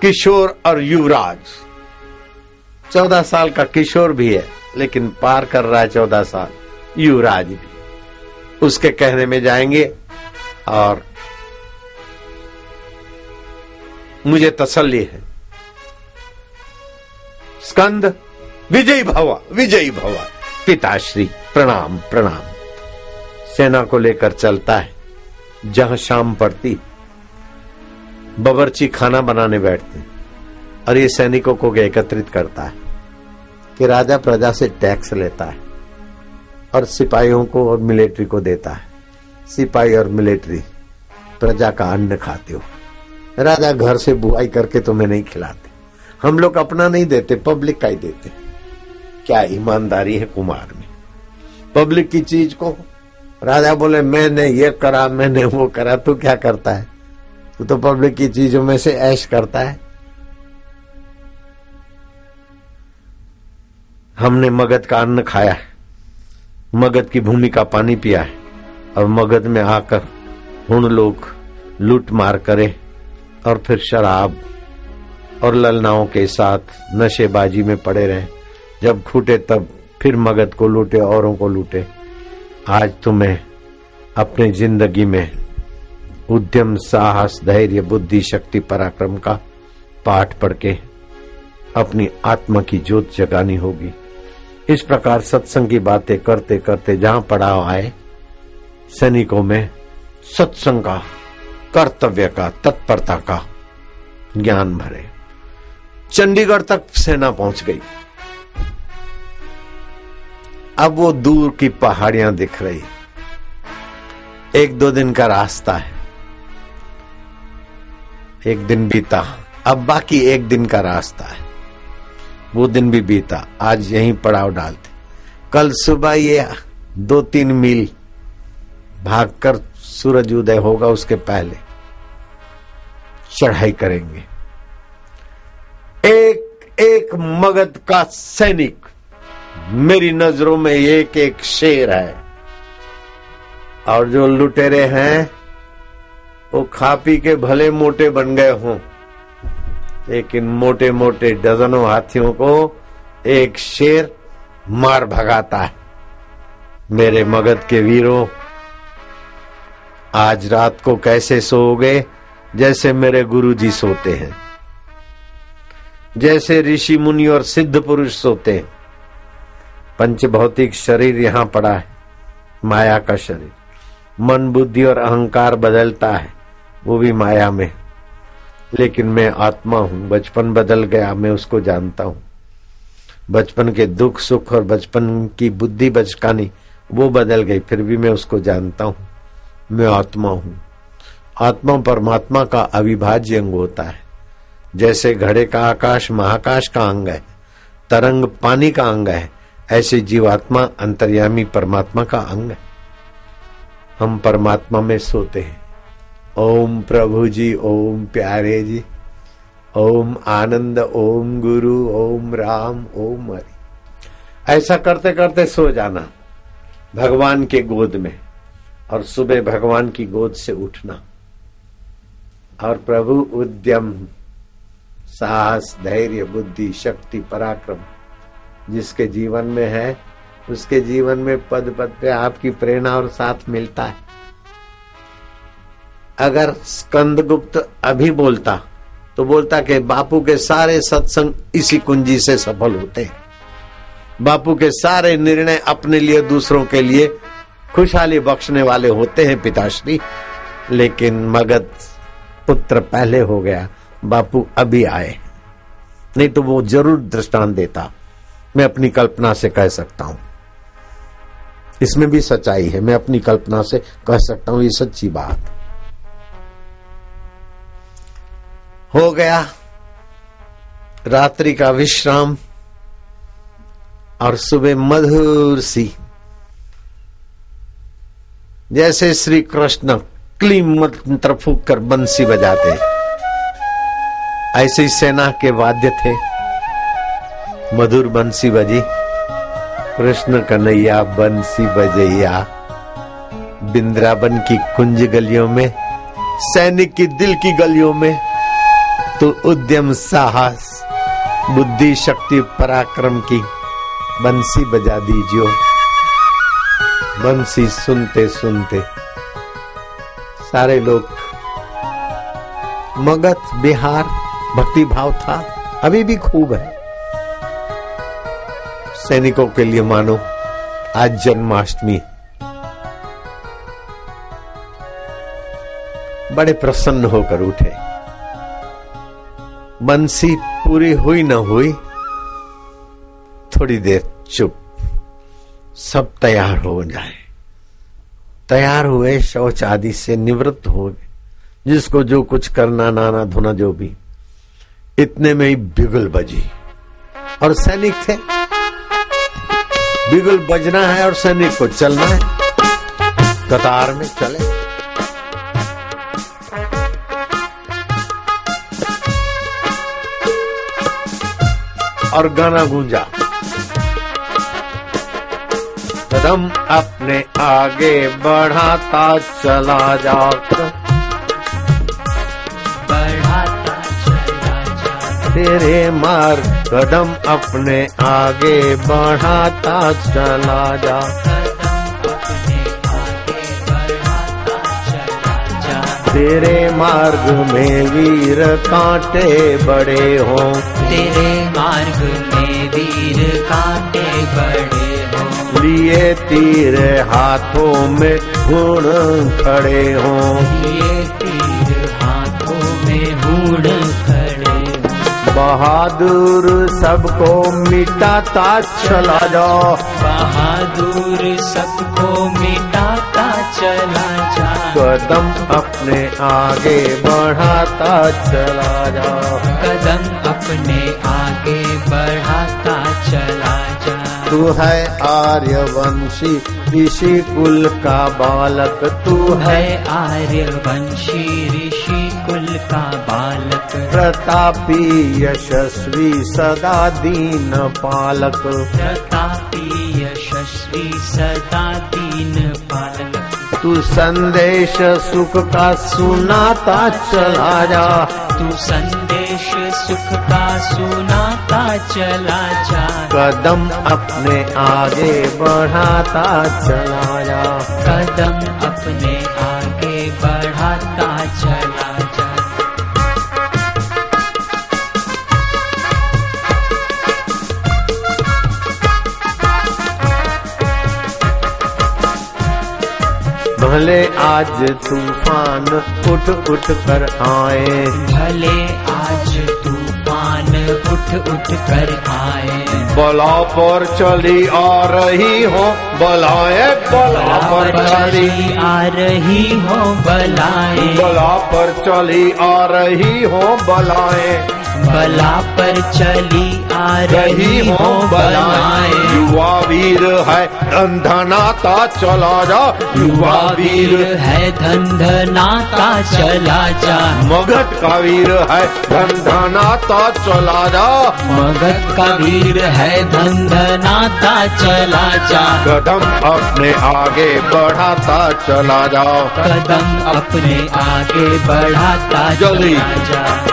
किशोर और युवराज, 14 साल का किशोर भी है लेकिन पार कर रहा है 14 साल, युवराज भी उसके कहने में जाएंगे और मुझे तसल्ली है, स्कंद विजयी भव, विजयी भव। पिताश्री प्रणाम प्रणाम। सेना को लेकर चलता है। जहां शाम पड़ती, बावर्ची खाना बनाने बैठते और ये सैनिकों को एकत्रित करता है कि राजा प्रजा से टैक्स लेता है और सिपाहियों को और मिलिट्री को देता है। सिपाही और मिलिट्री प्रजा का अन्न खाते हो। राजा घर से बुआई करके तुम्हें नहीं खिलाते। हम लोग अपना नहीं देते, पब्लिक का ही देते। क्या ईमानदारी है कुमार में। पब्लिक की चीज को राजा बोले मैंने ये करा, मैंने वो करा, तू क्या करता है? तू तो पब्लिक की चीजों में से ऐश करता है। हमने मगध का अन्न खाया है, मगध की भूमि का पानी पिया है, और मगध में आकर हुन लोग लूट मार करे और फिर शराब और ललनाओं के साथ नशेबाजी में पड़े रहे। जब खूटे तब फिर मगध को लूटे, औरों को लूटे। आज तुम्हें अपनी जिंदगी में उद्यम, साहस, धैर्य, बुद्धि, शक्ति, पराक्रम का पाठ पढ़ के अपनी आत्मा की ज्योत जगानी होगी। इस प्रकार सत्संग की बातें करते करते जहां पड़ाव आए, सैनिकों में सत्संग का, कर्तव्य का, तत्परता का ज्ञान भरे। चंडीगढ़ तक सेना पहुंच गई। अब वो दूर की पहाड़ियां दिख रही। 1-2 दिन का रास्ता है। एक दिन बीता, अब बाकी 1 दिन का रास्ता है। वो दिन भी बीता। आज यहीं पड़ाव डालते। कल सुबह ये 2-3 मील भागकर सूरज उदय होगा उसके पहले चढ़ाई करेंगे। एक एक मगध का सैनिक मेरी नजरों में एक एक शेर है, और जो लुटेरे हैं वो खा पी के भले मोटे बन गए हों, लेकिन मोटे मोटे डजनों हाथियों को एक शेर मार भगाता है। मेरे मगध के वीरों, आज रात को कैसे सोओगे? जैसे मेरे गुरुजी सोते हैं, जैसे ऋषि मुनि और सिद्ध पुरुष सोते हैं। पंच भौतिक शरीर यहां पड़ा है, माया का शरीर। मन, बुद्धि और अहंकार बदलता है, वो भी माया में। लेकिन मैं आत्मा हूं। बचपन बदल गया, मैं उसको जानता हूं। बचपन के दुख सुख और बचपन की बुद्धि बचकानी वो बदल गई, फिर भी मैं उसको जानता हूं। मैं आत्मा हूं। आत्मा परमात्मा का अविभाज्य अंग होता है। जैसे घड़े का आकाश महाकाश का अंग है, तरंग पानी का अंग है, ऐसे जीवात्मा अंतर्यामी परमात्मा का अंग है। हम परमात्मा में सोते हैं। ओम प्रभु जी, ओम प्यारे जी, ओम आनंद, ओम गुरु, ओम राम, ओम हरि। ऐसा करते करते सो जाना भगवान के गोद में, और सुबह भगवान की गोद से उठना। और प्रभु उद्यम, साहस, धैर्य, बुद्धि, शक्ति, पराक्रम जिसके जीवन में है, उसके जीवन में पद पद पे आपकी प्रेरणा और साथ मिलता है। अगर स्कंदगुप्त अभी बोलता तो बोलता कि बापू के सारे सत्संग इसी कुंजी से सफल होते हैं। बापू के सारे निर्णय अपने लिए, दूसरों के लिए खुशहाली बख्शने वाले होते हैं पिताश्री। लेकिन मगध पुत्र पहले हो गया, बापू अभी आए, नहीं तो वो जरूर दृष्टांत देता। मैं अपनी कल्पना से कह सकता हूं, इसमें भी सच्चाई है। मैं अपनी कल्पना से कह सकता हूं, ये सच्ची बात हो गया। रात्रि का विश्राम और सुबह मधुर सी, जैसे श्री कृष्ण क्लीम मंत्र फूक कर बंसी बजाते, ऐसे ही सेना के वाद्य थे। मधुर बंसी बजी, कृष्ण कन्हैया बंसी बजैया। बिंद्रावन की कुंज गलियों में, सैनिक की दिल की गलियों में, तो उद्यम, साहस, बुद्धि, शक्ति, पराक्रम की बंसी बजा दीजिए। बंसी सुनते सुनते सारे लोग मगध बिहार भक्ति भाव था, अभी भी खूब है। सैनिकों के लिए मानो आज जन्माष्टमी, बड़े प्रसन्न होकर उठे। बंसी पूरी हुई न हुई, थोड़ी देर चुप, सब तैयार हो जाए। तैयार हुए, शौच आदि से निवृत्त हो गए, जिसको जो कुछ करना, नाना धोना जो भी। इतने में ही बिगुल बजी और सैनिक थे। बिगुल बजना है और सैनिक को चलना है, कतार में चले। और गाना गूंजा, कदम अपने आगे बढ़ाता चला जा, बढ़ाता चला जा, तेरे मार्ग कदम अपने आगे बढ़ाता चला जा, अपने आगे बढ़ाता चला जा, तेरे मार्ग में वीर कांटे बड़े हों, तेरे मार्ग में वीर कांटे बड़े हों, लिए तीर हाथों में हुण खड़े हों, लिए तीर हाथों में हुण खड़े हों, बहादुर सबको मिटाता चला जाओ, बहादुर सबको मिटाता चला जा, कदम अपने आगे बढ़ाता चला जाओ, कदम अपने आगे बढ़ाता चला जा, तू है आर्यवंशी ऋषि कुल का बालक, तू है आर्यवंशी ऋषि कुल का बालक, प्रतापी यशस्वी सदा दीन पालक, प्रतापी यशस्वी सदा दीन पालक, तू संदेश सुख का सुनाता चला जा, तू संदेश सुख का सुनाता चला जा, कदम अपने आगे बढ़ाता चला जा, कदम अपने आगे बढ़ाता चला जा, भले आज तूफान उठ उठ कर आए, भले आज तूफान उठ कर आए, बला पर चली आ रही हो बलाए, बला पर चली आ रही हो बलाए, बला पर चली आ रही हो बलाए, बला पर चली आ रही हो बलाए, युवा वीर है धनधनाता चला जा, युवा वीर है धनधनाता चला जा, मगध का वीर है धनधनाता चला जा, मगध का वीर है धनधनाता चला जा, कदम अपने आगे बढ़ाता चला जाओ, कदम अपने आगे बढ़ाता जल्दी। चला जा,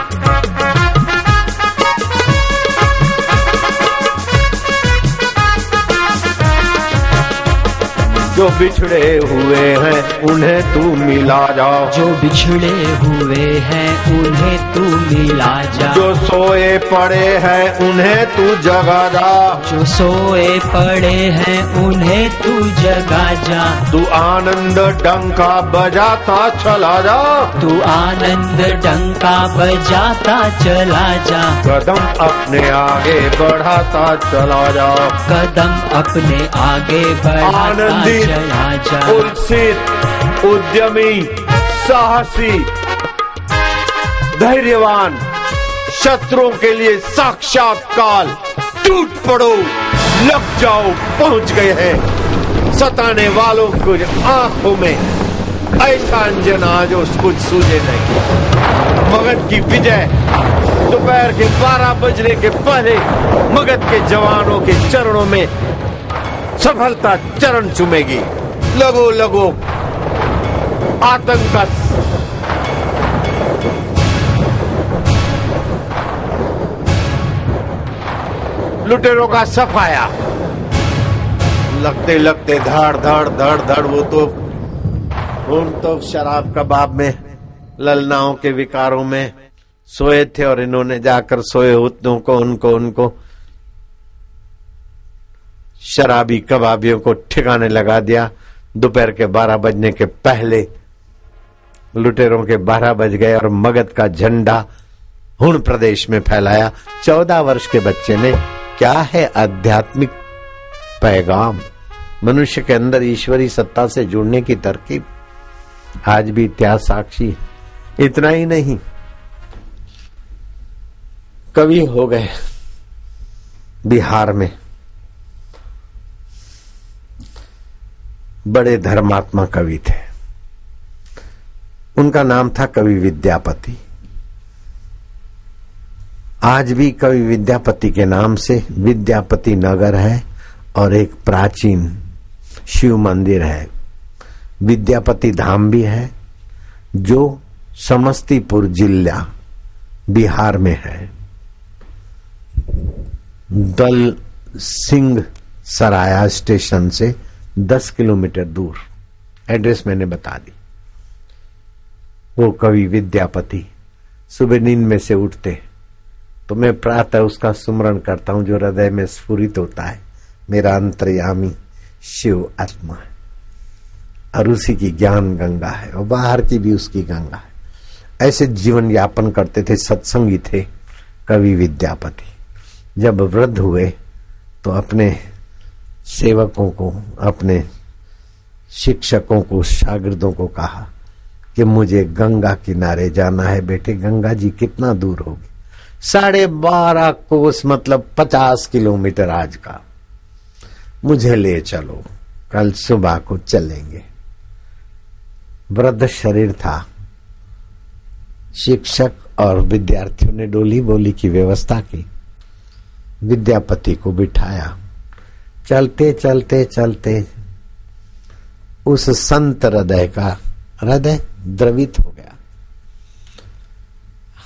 जो बिछड़े हुए हैं उन्हें तू मिला जाओ, जो बिछड़े हुए हैं उन्हें तू मिला जा, जो सोए पड़े हैं उन्हें तू जगा जा, जो सोए पड़े हैं उन्हें तू जगा जा, तू आनंद डंका बजाता चला जा, तू आनंद डंका बजाता चला जा, कदम अपने आगे बढ़ाता चला जा, कदम अपने आगे बढ़ाता आनंदित, चला जा, उल्सित, उद्यमी, साहसी, धैर्यवान, शत्रुओं के लिए साक्षात काल, टूट पड़ो, लग जाओ, पहुंच गए हैं, सताने वालों को आंखों में ऐसा अंजना जो कुछ सूझे नहीं। मगध की विजय दोपहर के 12 बजने के पहले मगध के जवानों के चरणों में सफलता चरण चूमेगी। लगो लगो आतंक का लुटेरों का सफाया, लगते लगते धड़ धड़ धड़ धड़, वो तो उन तो शराब कबाब में, ललनाओं के विकारों में सोए थे और इन्होंने जाकर सोए हुतों को उनको शराबी कबाबियों को ठिकाने लगा दिया। दोपहर के 12 बजने के पहले लुटेरों के 12 बज गए और मगध का झंडा हुण प्रदेश में फैलाया। 14 वर्ष के बच्चे ने, क्या है आध्यात्मिक पैगाम, मनुष्य के अंदर ईश्वरी सत्ता से जुड़ने की तरकीब, आज भी इतिहास साक्षी। इतना ही नहीं, कवि हो गए बिहार में, बड़े धर्मात्मा कवि थे। उनका नाम था कवि विद्यापति। आज भी कवि विद्यापति के नाम से विद्यापति नगर है और एक प्राचीन शिव मंदिर है, विद्यापति धाम भी है, जो समस्तीपुर जिला बिहार में है। दल सिंह सराया स्टेशन से 10 किलोमीटर दूर, एड्रेस मैंने बता दी। वो कवि विद्यापति सुबह नींद में से उठते तो मैं प्रातः उसका सुमरण करता हूं, जो हृदय में स्फुरित होता है, मेरा अंतर्यामी शिव आत्मा है और उसी की ज्ञान गंगा है और बाहर की भी उसकी गंगा है। ऐसे जीवन यापन करते थे, सत्संगी थे कवि विद्यापति। जब वृद्ध हुए तो अपने सेवकों को, अपने शिक्षकों को, शागिर्दों को कहा कि मुझे गंगा किनारे जाना है। बेटे, गंगा जी कितना दूर होगी? 12.5 कोस, मतलब 50 किलोमीटर आज का। मुझे ले चलो, कल सुबह को चलेंगे। वृद्ध शरीर था। शिक्षक और विद्यार्थियों ने डोली बोली की व्यवस्था की, विद्यापति को बिठाया। चलते चलते चलते उस संत हृदय का हृदय द्रवित हो गया।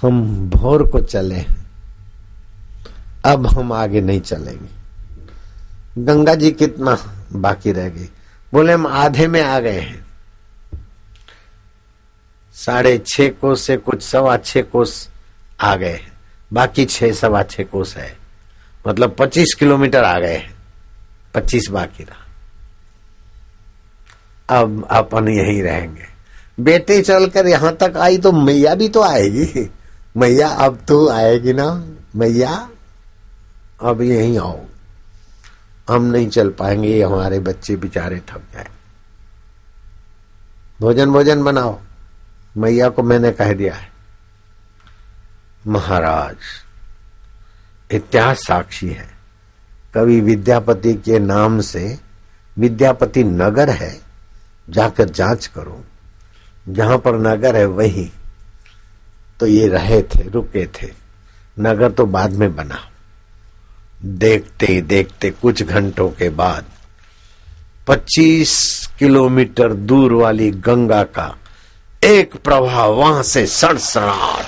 हम भोर को चले, अब हम आगे नहीं चलेंगे। गंगा जी कितना बाकी रह गई? बोले हम आधे में आ गए हैं। 6.5 कोस से कुछ 6.25 कोस आ गए, बाकी 6-6.25 कोस है, मतलब 25 किलोमीटर आ गए, 25 बाकी रहा। अब अपन यहीं रहेंगे। बेटे चलकर यहां तक आई तो मैया भी तो आएगी। मैया अब तो आएगी ना, मैया अब यहीं आओ, हम नहीं चल पाएंगे, ये हमारे बच्चे बेचारे थक जाए। भोजन बनाओ, मैया को मैंने कह दिया है। महाराज, इतिहास साक्षी है, कवि विद्यापति के नाम से विद्यापति नगर है, जाकर जांच करो। जहां पर नगर है वही तो ये रहे थे, रुके थे। नगर तो बाद में बना। देखते ही देखते कुछ घंटों के बाद 25 किलोमीटर दूर वाली गंगा का एक प्रवाह वहां से सड़सड़ाहट,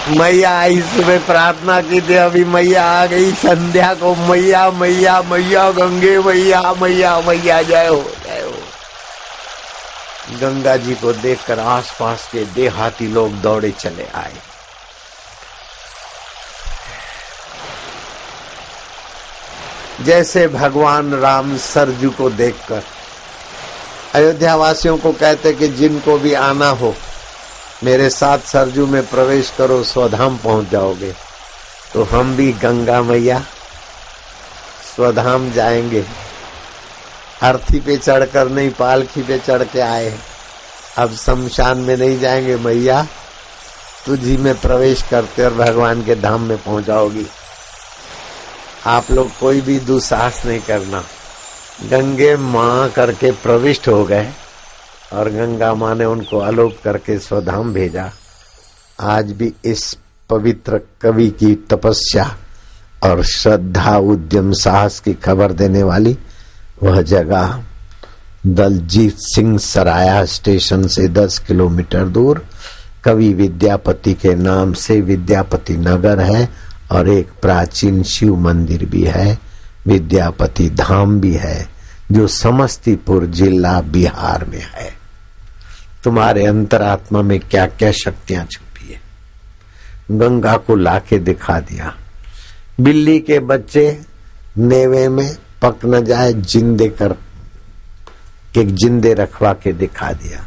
मैया आई सुबह प्रार्थना की थी, अभी मैया आ गई संध्या को। मैया मैया मैया गंगे मैया मैया मैया जय हो जय हो। गंगा जी को देखकर आसपास के देहाती लोग दौड़े चले आए। जैसे भगवान राम सरजू को देखकर अयोध्या वासियों को कहते कि जिनको भी आना हो मेरे साथ सरजू में प्रवेश करो, स्वधाम पहुंच जाओगे। तो हम भी गंगा मैया स्वधाम जाएंगे। अर्थी पे चढ़कर नहीं, पालकी पे चढ़ के आए। अब शमशान में नहीं जाएंगे मैया, तुझी में प्रवेश करते और भगवान के धाम में पहुंचाओगी। आप लोग कोई भी दुस्साहस नहीं करना। गंगे माँ करके प्रविष्ट हो गए और गंगा माँ ने उनको आलोक करके स्वधाम भेजा। आज भी इस पवित्र कवि की तपस्या और श्रद्धा, उद्यम, साहस की खबर देने वाली वह जगह दलजीत सिंह सराया स्टेशन से 10 किलोमीटर दूर कवि विद्यापति के नाम से विद्यापति नगर है और एक प्राचीन शिव मंदिर भी है, विद्यापति धाम भी है, जो समस्तीपुर जिला बिहार में है। तुम्हारे अंतरात्मा में क्या क्या शक्तियां छुपी है, गंगा को लाके दिखा दिया। बिल्ली के बच्चे नेवे में पक न जाए, जिंदे कर के जिंदे रखवा के दिखा दिया।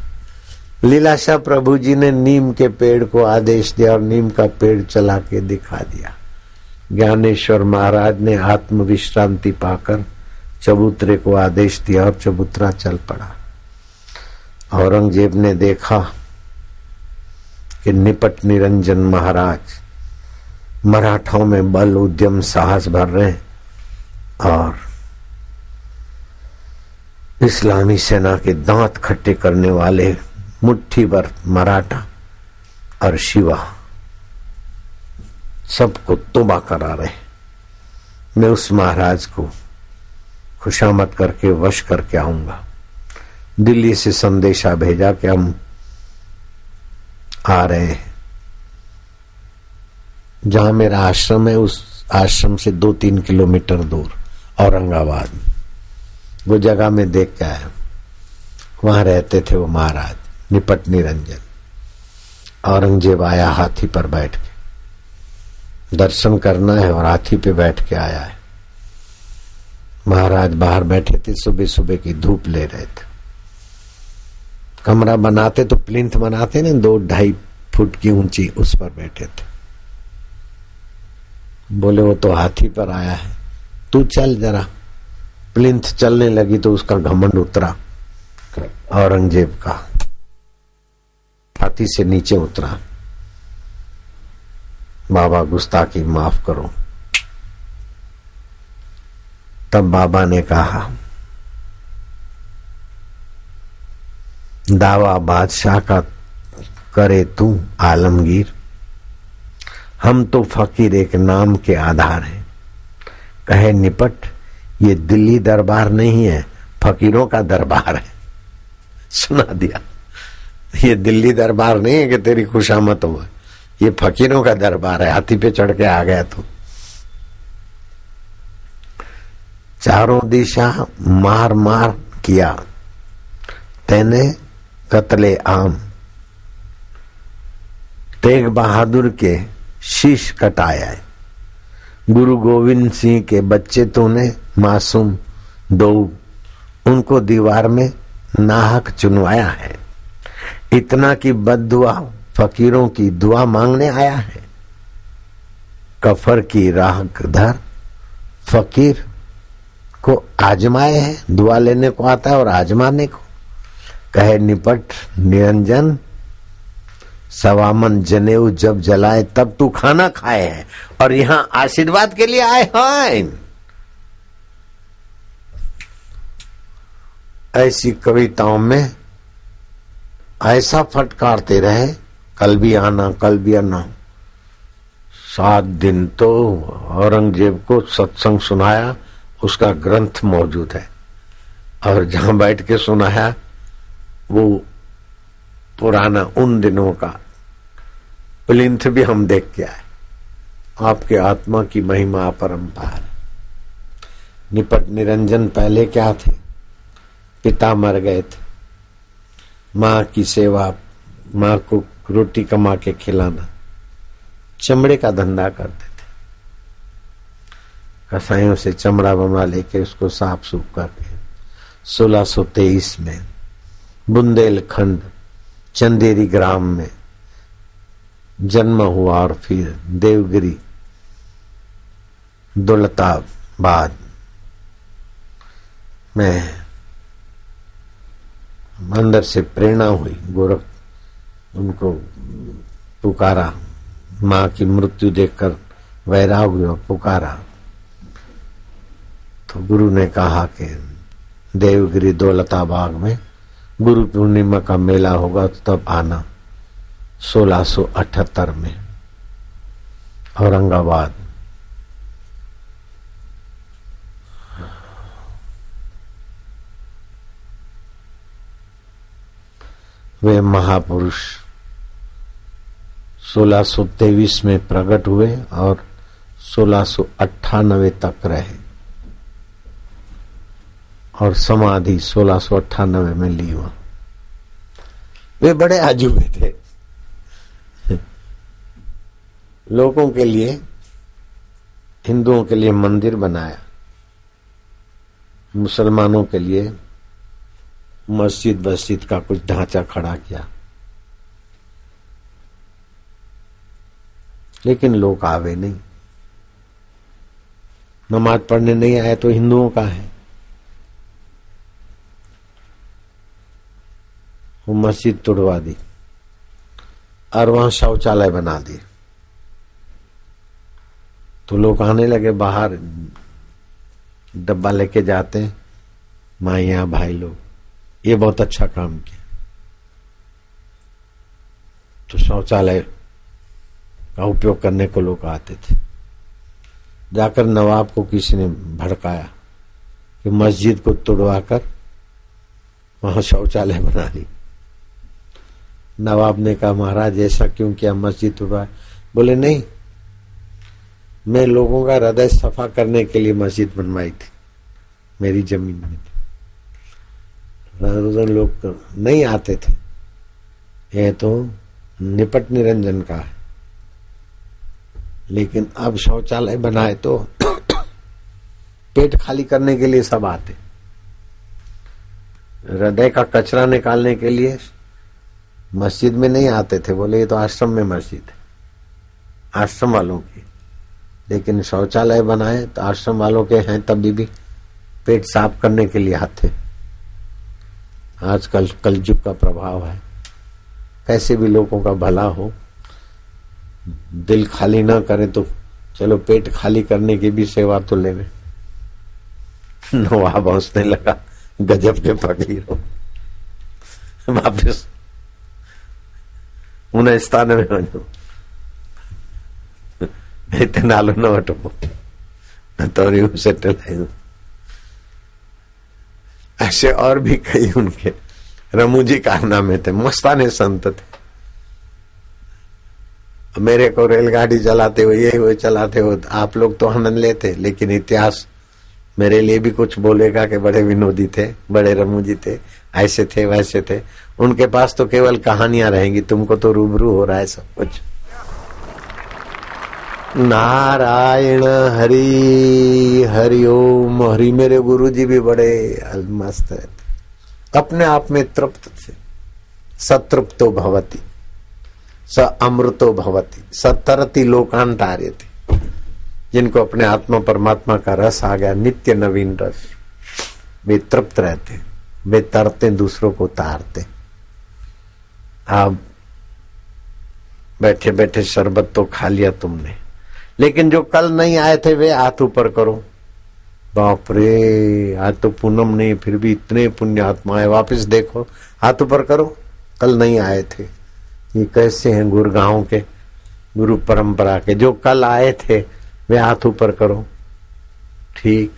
लीलाशाह प्रभु जी ने नीम के पेड़ को आदेश दिया और नीम का पेड़ चला के दिखा दिया। ज्ञानेश्वर महाराज ने आत्म विश्रांति पाकर चबूतरे को आदेश दिया और चबूतरा चल पड़ा। औरंगजेब ने देखा कि निपट निरंजन महाराज मराठाओं में बल उद्यम साहस भर रहे और इस्लामी सेना के दांत खट्टे करने वाले मुट्ठी भर मराठा और शिवा सबको तोबा करा रहे। मैं उस महाराज को खुशामद करके वश करके आऊंगा। दिल्ली से संदेशा भेजा कि हम आ रहे हैं। जहां मेरा आश्रम है उस आश्रम से 2-3 किलोमीटर दूर औरंगाबाद, वो जगह में देख के आया। वहां रहते थे वो महाराज निपट निरंजन। औरंगजेब आया हाथी पर बैठ के, दर्शन करना है और हाथी पे बैठ के आया है। महाराज बाहर बैठे थे, सुबह सुबह की धूप ले रहे थे। कमरा बनाते तो प्लिंथ बनाते ना 2-2.5 फुट की ऊंची, उस पर बैठे थे। बोले वो तो हाथी पर आया है, तू चल जरा। प्लिंथ चलने लगी तो उसका घमंड उतरा, औरंगजेब का हाथी से नीचे उतरा। बाबा गुस्ताखी माफ करो। तब बाबा ने कहा, दावा बादशाह का करे तू आलमगीर, हम तो फकीर एक नाम के आधार हैं। कहे निपट, ये दिल्ली दरबार नहीं है, फकीरों का दरबार है। सुना दिया, ये दिल्ली दरबार नहीं है कि तेरी खुशामद हो, ये फकीरों का दरबार है। हाथी पे चढ़ के आ गया तो चारों दिशा मार मार किया तेने कत्ले आम। तेग बहादुर के शीश कटाया है। गुरु गोविंद सिंह के बच्चे तूने मासूम 2 उनको दीवार में नाहक चुनवाया है। इतना की बद्दुआ फकीरों की दुआ मांगने आया है। कफर की राह धर फकीर को आजमाए है, दुआ लेने को आता है और आजमाने को। कहे निपट निरंजन, सवामन जनेऊ जब जलाए तब तू खाना खाए है और यहां आशीर्वाद के लिए आए हैं। ऐसी कविताओं में ऐसा फटकारते रहे, कल भी आना कल भी आना। 7 दिन तो औरंगजेब को सत्संग सुनाया, उसका ग्रंथ मौजूद है। और जहां बैठ के सुनाया वो पुराना उन दिनों का प्लिंथ भी हम देख के आए। आपके आत्मा की महिमा अपरंपार। निपट निरंजन पहले क्या थे? पिता मर गए थे, माँ की सेवा, माँ को रोटी कमा के खिलाना, चमड़े का धंधा करते थे। कसाईयों से चमड़ा बमड़ा लेके उसको साफ सूफ करके 1623 में बुंदेलखंड चंदेरी ग्राम में जन्म हुआ और फिर देवगिरी दौलताबाद में अंदर से प्रेरणा हुई। गोरख उनको पुकारा, माँ की मृत्यु देखकर वैराग हुआ, पुकारा तो गुरु ने कहा कि देवगिरी दौलताबाग में गुरु पूर्णिमा का मेला होगा तो तब आना। 1678 में औरंगाबाद। वे महापुरुष 1623 में प्रकट हुए और 1698 तक रहे और समाधि 1698 में ली हुआ। वे बड़े अजूबे थे। लोगों के लिए, हिंदुओं के लिए मंदिर बनाया, मुसलमानों के लिए मस्जिद का कुछ ढांचा खड़ा किया, लेकिन लोग आवे नहीं। नमाज पढ़ने नहीं आए तो हिंदुओं का है। वो मस्जिद तोड़वा दी और वहां शौचालय बना दिए, तो लोग आने लगे, बाहर डब्बा लेके जाते हैं, माइया भाई लोग, ये बहुत अच्छा काम किया। तो शौचालय का उपयोग करने को लोग आते थे। जाकर नवाब को किसी ने भड़काया कि मस्जिद को तोड़वाकर वहां शौचालय बना ली। नवाब ने कहा, महाराज ऐसा क्यों किया, मस्जिद तोड़वा? बोले नहीं, मैं लोगों का हृदय सफा करने के लिए मस्जिद बनवाई थी, मेरी जमीन में थी। लोग नहीं आते थे, ये तो निपट निरंजन का है। लेकिन अब शौचालय बनाए तो पेट खाली करने के लिए सब आते, हृदय का कचरा निकालने के लिए मस्जिद में नहीं आते थे। बोले ये तो आश्रम में मस्जिद है, आश्रम वालों की। लेकिन शौचालय बनाए तो आश्रम वालों के हैं, तभी भी पेट साफ करने के लिए आते। आजकल कलयुग का प्रभाव है, कैसे भी लोगों का भला हो, दिल खाली ना करें तो चलो पेट खाली करने की भी सेवा तो लेवे। नवाब हंसने लगा, गजब के फकीर हो, वापिस उन्हें स्थान में वञो, हिते नालो न वठबो, न तो सेटल आहियूं। ऐसे और भी कई उनके रमूजी कारनामे थे, मस्ताने संत थे। मेरे को रेलगाड़ी चलाते हुए, ये हुए चलाते हुए आप लोग तो आनंद लेते, लेकिन इतिहास मेरे लिए भी कुछ बोलेगा कि बड़े विनोदी थे, बड़े रमूजी थे, ऐसे थे वैसे थे। उनके पास तो केवल कहानियां रहेंगी, तुमको तो रूबरू हो रहा है सब कुछ। नारायण हरि हरि ओम हरि। मेरे गुरुजी भी बड़े मस्त है, अपने आप में तृप्त थे। सतृप्तो भवति स अमृतो भवति सतरति लोकांतार्य थे। जिनको अपने आत्मा परमात्मा का रस आ गया, नित्य नवीन रस, वे तृप्त रहते, वे तरते, दूसरों को तारते। आप बैठे बैठे शरबत तो खा लिया तुमने, लेकिन जो कल नहीं आए थे वे हाथ ऊपर करो। बाप रे, आज तो पूनम नहीं, फिर भी इतने पुण्य आत्मा है, वापस देखो, हाथ ऊपर करो। कल नहीं आए थे, ये कैसे हैं गुरगांव के, गुरु परंपरा के। जो कल आए थे वे हाथ ऊपर करो। ठीक,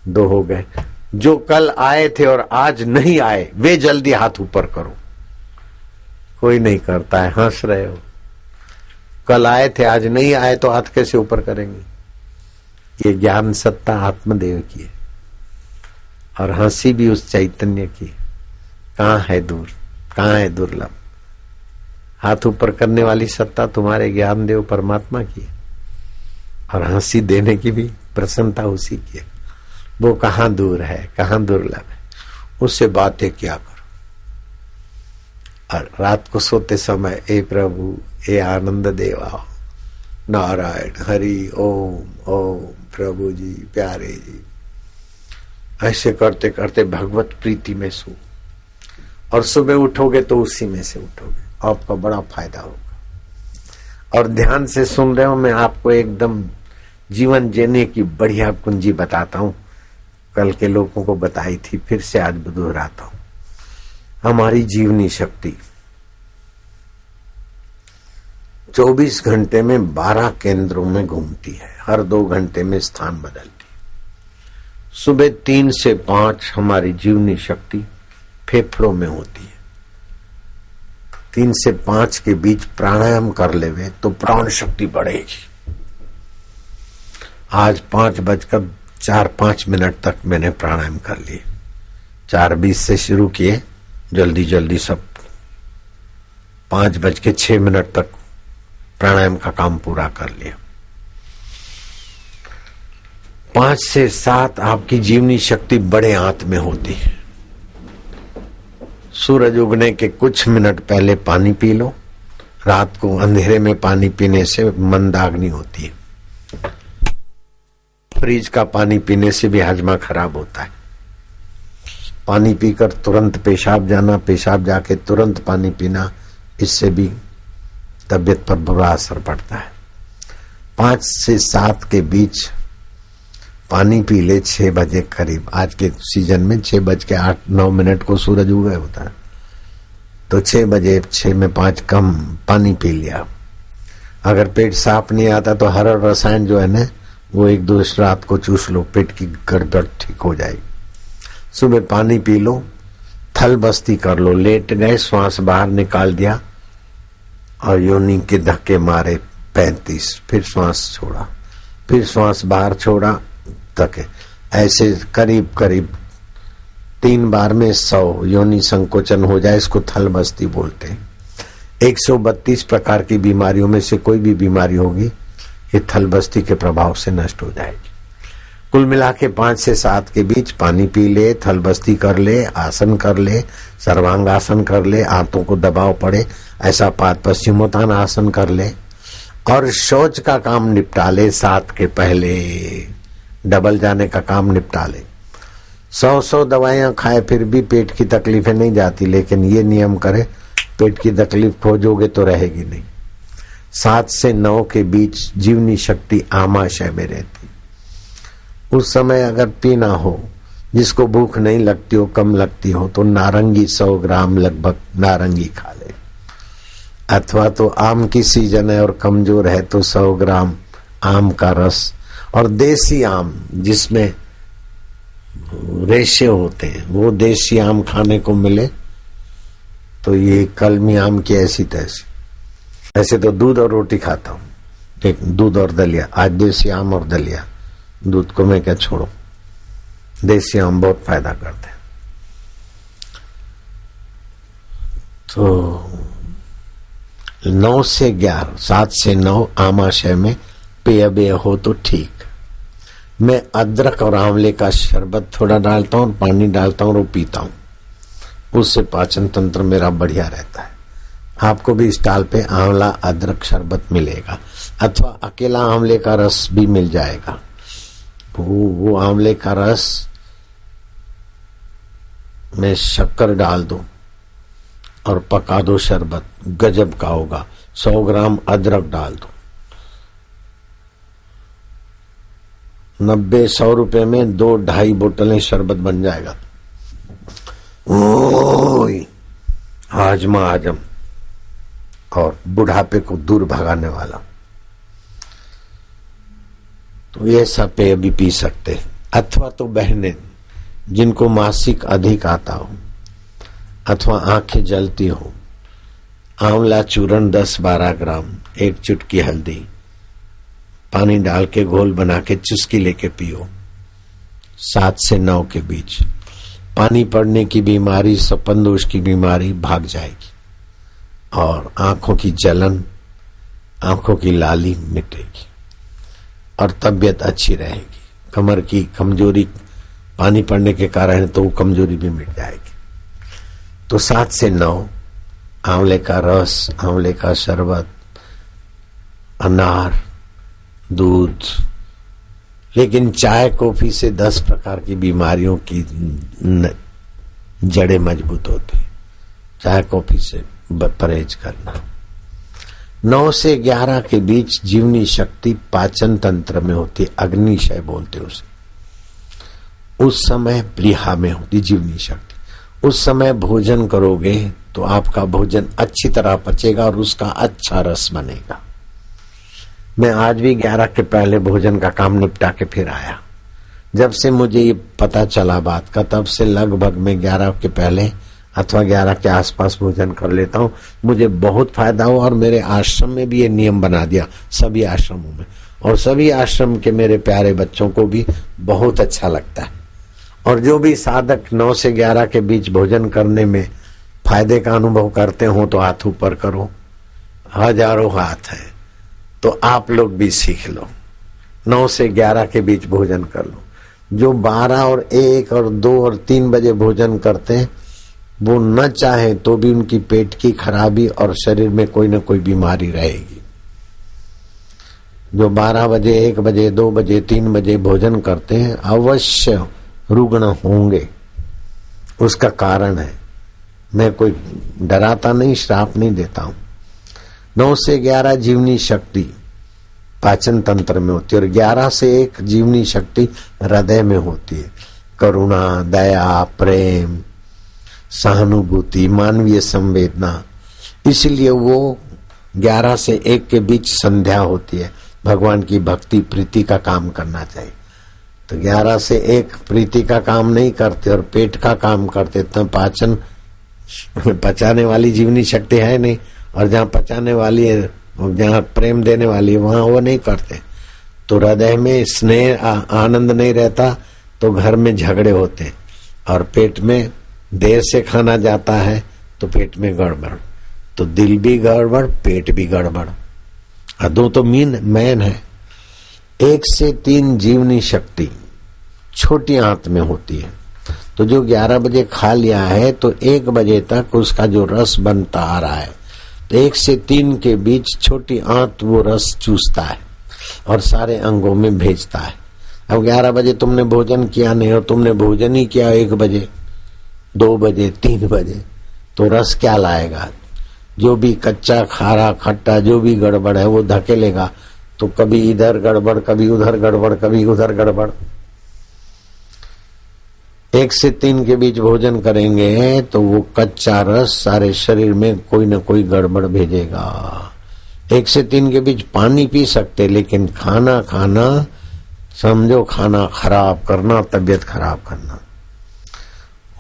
2 हो गए। जो कल आए थे और आज नहीं आए वे जल्दी हाथ ऊपर करो। कोई नहीं करता है, हंस रहे हो। कल आए थे आज नहीं आए तो हाथ कैसे ऊपर करेंगे? ये ज्ञान सत्ता आत्मदेव की है और हंसी भी उस चैतन्य की। कहाँ है दूर, कहाँ है दुर्लभ? हाथ ऊपर करने वाली सत्ता तुम्हारे ज्ञान देव परमात्मा की है और हंसी देने की भी प्रसन्नता उसी की है। वो कहाँ दूर है, कहाँ दुर्लभ है, उससे बातें क्या करो। और रात को सोते समय, ए प्रभु, ए आनंद देवा, नारायण हरि ओम ओम, प्रभु जी प्यारे जी, ऐसे करते करते भगवत प्रीति में सो, और सुबह उठोगे तो उसी में से उठोगे, आपका बड़ा फायदा होगा। और ध्यान से सुन रहे हो, मैं आपको एकदम जीवन जीने की बढ़िया कुंजी बताता हूं। कल के लोगों को बताई थी, फिर से आज दोहराता हूं। हमारी जीवनी शक्ति 24 घंटे में 12 केंद्रों में घूमती है, हर 2 घंटे में स्थान बदलती है। सुबह 3 से 5 हमारी जीवनी शक्ति फेफड़ों में होती है। 3 से 5 के बीच प्राणायाम कर लेवे तो प्राण शक्ति बढ़ेगी। आज 5:04-5 तक मैंने प्राणायाम कर लिए। 4:20 से शुरू किए, जल्दी जल्दी सब 5:06 तक प्राणायाम का काम पूरा कर लिया। 5 से 7 आपकी जीवनी शक्ति बड़े आंत में होती है। सूरज उगने के कुछ मिनट पहले पानी पी लो। रात को अंधेरे में पानी पीने से मंदाग्नि होती है। फ्रिज का पानी पीने से भी हाजमा खराब होता है। पानी पीकर तुरंत पेशाब जाना, पेशाब जाके तुरंत पानी पीना, इससे भी तबीयत पर बुरा असर पड़ता है। 5 से 7 के बीच पानी पी ले 6 बजे करीब। आज के सीजन में 6:08-9 को सूरज उगे होता है, तो 6 बजे 6 में 5 कम पानी पी लिया। अगर पेट साफ नहीं आता तो हर रसायन जो है ना, वो 1-2 रात को चूस लो, पेट की गड़बड़ ठीक हो जाएगी। सुबह पानी पी लो, थल बस्ती कर लो, लेट गए, श्वास बाहर निकाल दिया और योनि के धक्के मारे 35, फिर श्वास छोड़ा, फिर श्वास बाहर छोड़ा तक, ऐसे करीब करीब 3 बार में 100 योनि संकोचन हो जाए। इसको थल बस्ती बोलते हैं। 132 प्रकार की बीमारियों में से कोई भी बीमारी होगी, ये थल बस्ती के प्रभाव से नष्ट हो जाएगी। कुल मिला के 5 से 7 के बीच पानी पी ले, थल बस्ती कर ले, आसन कर ले, सर्वांग आसन कर ले, आंतों को दबाव पड़े ऐसा पाद पश्चिमोत्तान आसन कर ले, और शौच का काम निपटा ले। 7 के पहले डबल जाने का काम निपटा ले। 100 दवाइयां खाए फिर भी पेट की तकलीफें नहीं जाती, लेकिन ये नियम करे, पेट की तकलीफ खोजोगे तो रहेगी नहीं। 7 से 9 के बीच जीवनी शक्ति आमाशय में रहती। उस समय अगर पीना हो, जिसको भूख नहीं लगती हो, कम लगती हो, तो नारंगी 100 ग्राम लगभग नारंगी खा ले, अथवा तो आम की सीजन है और कमजोर है तो 100 ग्राम आम का रस, और देसी आम जिसमें रेशे होते हैं, वो देसी आम खाने को मिले तो ये कलमी आम की ऐसी तैसी। ऐसे तो दूध और रोटी खाता हूँ, एक दूध और दलिया। आज देसी आम और दलिया, दूध को मैं क्या छोड़ू, देसी आम बहुत फायदा करते हैं। तो 9 से 11, 7 से 9 आमाशय में पेय हो तो ठीक। मैं अदरक और आंवले का शरबत थोड़ा डालता हूँ, पानी डालता हूँ और पीता हूँ, उससे पाचन तंत्र मेरा बढ़िया रहता है। आपको भी स्टॉल पे आंवला अदरक शरबत मिलेगा, अथवा अकेला आंवले का रस भी मिल जाएगा। वो आंवले का रस में शक्कर डाल दो और पका दो, शरबत गजब का होगा। 100 ग्राम अदरक डाल दो, 90-100 रुपए में 2-2.5 बोतलें शरबत बन जाएगा। ओए हाजमा आजम और बुढ़ापे को दूर भगाने वाला। तो ये सब पेय भी पी सकते हैं। अथवा तो बहनें जिनको मासिक अधिक आता हो अथवा आंखें जलती हो, आंवला चूर्ण 10-12 ग्राम, 1 चुटकी हल्दी, पानी डाल के घोल बना के चुस्की लेके पियो 7 से 9 के बीच। पानी पड़ने की बीमारी, सपनदोष की बीमारी भाग जाएगी और आंखों की जलन, आंखों की लाली मिटेगी और तबीयत अच्छी रहेगी। कमर की कमजोरी पानी पड़ने के कारण तो वो कमजोरी भी मिट जाएगी। तो 7 से 9 आंवले का रस, आंवले का शरबत, अनार, दूध। लेकिन चाय कॉफी से 10 प्रकार की बीमारियों की जड़ें मजबूत होती। चाय कॉफी से परहेज करना। 9 से 11 के बीच जीवनी शक्ति पाचन तंत्र में होती, अग्निशय बोलते उसे। उस समय प्लीहा में होती जीवनी शक्ति। उस समय भोजन करोगे तो आपका भोजन अच्छी तरह पचेगा और उसका अच्छा रस बनेगा। मैं आज भी 11 के पहले भोजन का काम निपटा के फिर आया। जब से मुझे ये पता चला बात का, तब से लगभग मैं 11 के पहले अथवा 11 के आसपास भोजन कर लेता हूँ। मुझे बहुत फायदा हुआ और मेरे आश्रम में भी ये नियम बना दिया, सभी आश्रमों में, और सभी आश्रम के मेरे प्यारे बच्चों को भी बहुत अच्छा लगता है। और जो भी साधक 9 से 11 के बीच भोजन करने में फायदे का अनुभव करते हो तो हाथ ऊपर करो, हजारों हाथ है, तो आप लोग भी सीख लो। 9 से 11 के बीच भोजन कर लो। जो 12 और 1 और 2 और 3 बजे भोजन करते हैं वो न चाहे तो भी उनकी पेट की खराबी और शरीर में कोई न कोई बीमारी रहेगी। जो 12 बजे, 1 बजे, 2 बजे, 3 बजे भोजन करते हैं अवश्य रुग्ण होंगे। उसका कारण है, मैं कोई डराता नहीं, श्राप नहीं देता हूं। 9 से 11 जीवनी शक्ति पाचन तंत्र में होती है और 11 से 1 जीवनी शक्ति हृदय में होती है। करुणा, दया, प्रेम, सहानुभूति, मानवीय संवेदना। इसलिए वो 11 से 1 के बीच संध्या होती है। भगवान की भक्ति प्रीति का काम करना चाहिए। तो 11 से 1 प्रीति का काम नहीं करते और पेट का काम करते, तो पाचन पचाने वाली जीवनी शक्ति है नहीं, और जहाँ पचाने वाली है, जहाँ प्रेम देने वाली है, वहां वो नहीं करते। तो हृदय में स्नेह आनंद नहीं रहता, तो घर में झगड़े होते, और पेट में देर से खाना जाता है तो पेट में गड़बड़, तो दिल भी गड़बड़, पेट भी गड़बड़। दो तो मैन है। 1 से 3 जीवनी शक्ति छोटी आंत में होती है। तो जो 11 बजे खा लिया है तो 1 बजे तक उसका जो रस बनता आ रहा है, तो 1 से 3 के बीच छोटी आंत वो रस चूसता है और सारे अंगों में भेजता है। अब 11 बजे तुमने भोजन किया नहीं और तुमने भोजन ही किया 1 बजे, 2 बजे, 3 बजे, तो रस क्या लाएगा? जो भी कच्चा, खारा, खट्टा जो भी गड़बड़ है वो धकेलेगा, तो कभी इधर गड़बड़, कभी उधर गड़बड़, कभी उधर गड़बड़। 1 से 3 के बीच भोजन करेंगे तो वो कच्चा रस सारे शरीर में कोई न कोई गड़बड़ भेजेगा। 1 से 3 के बीच पानी पी सकते, लेकिन खाना खाना समझो खाना खराब करना, तबीयत खराब करना।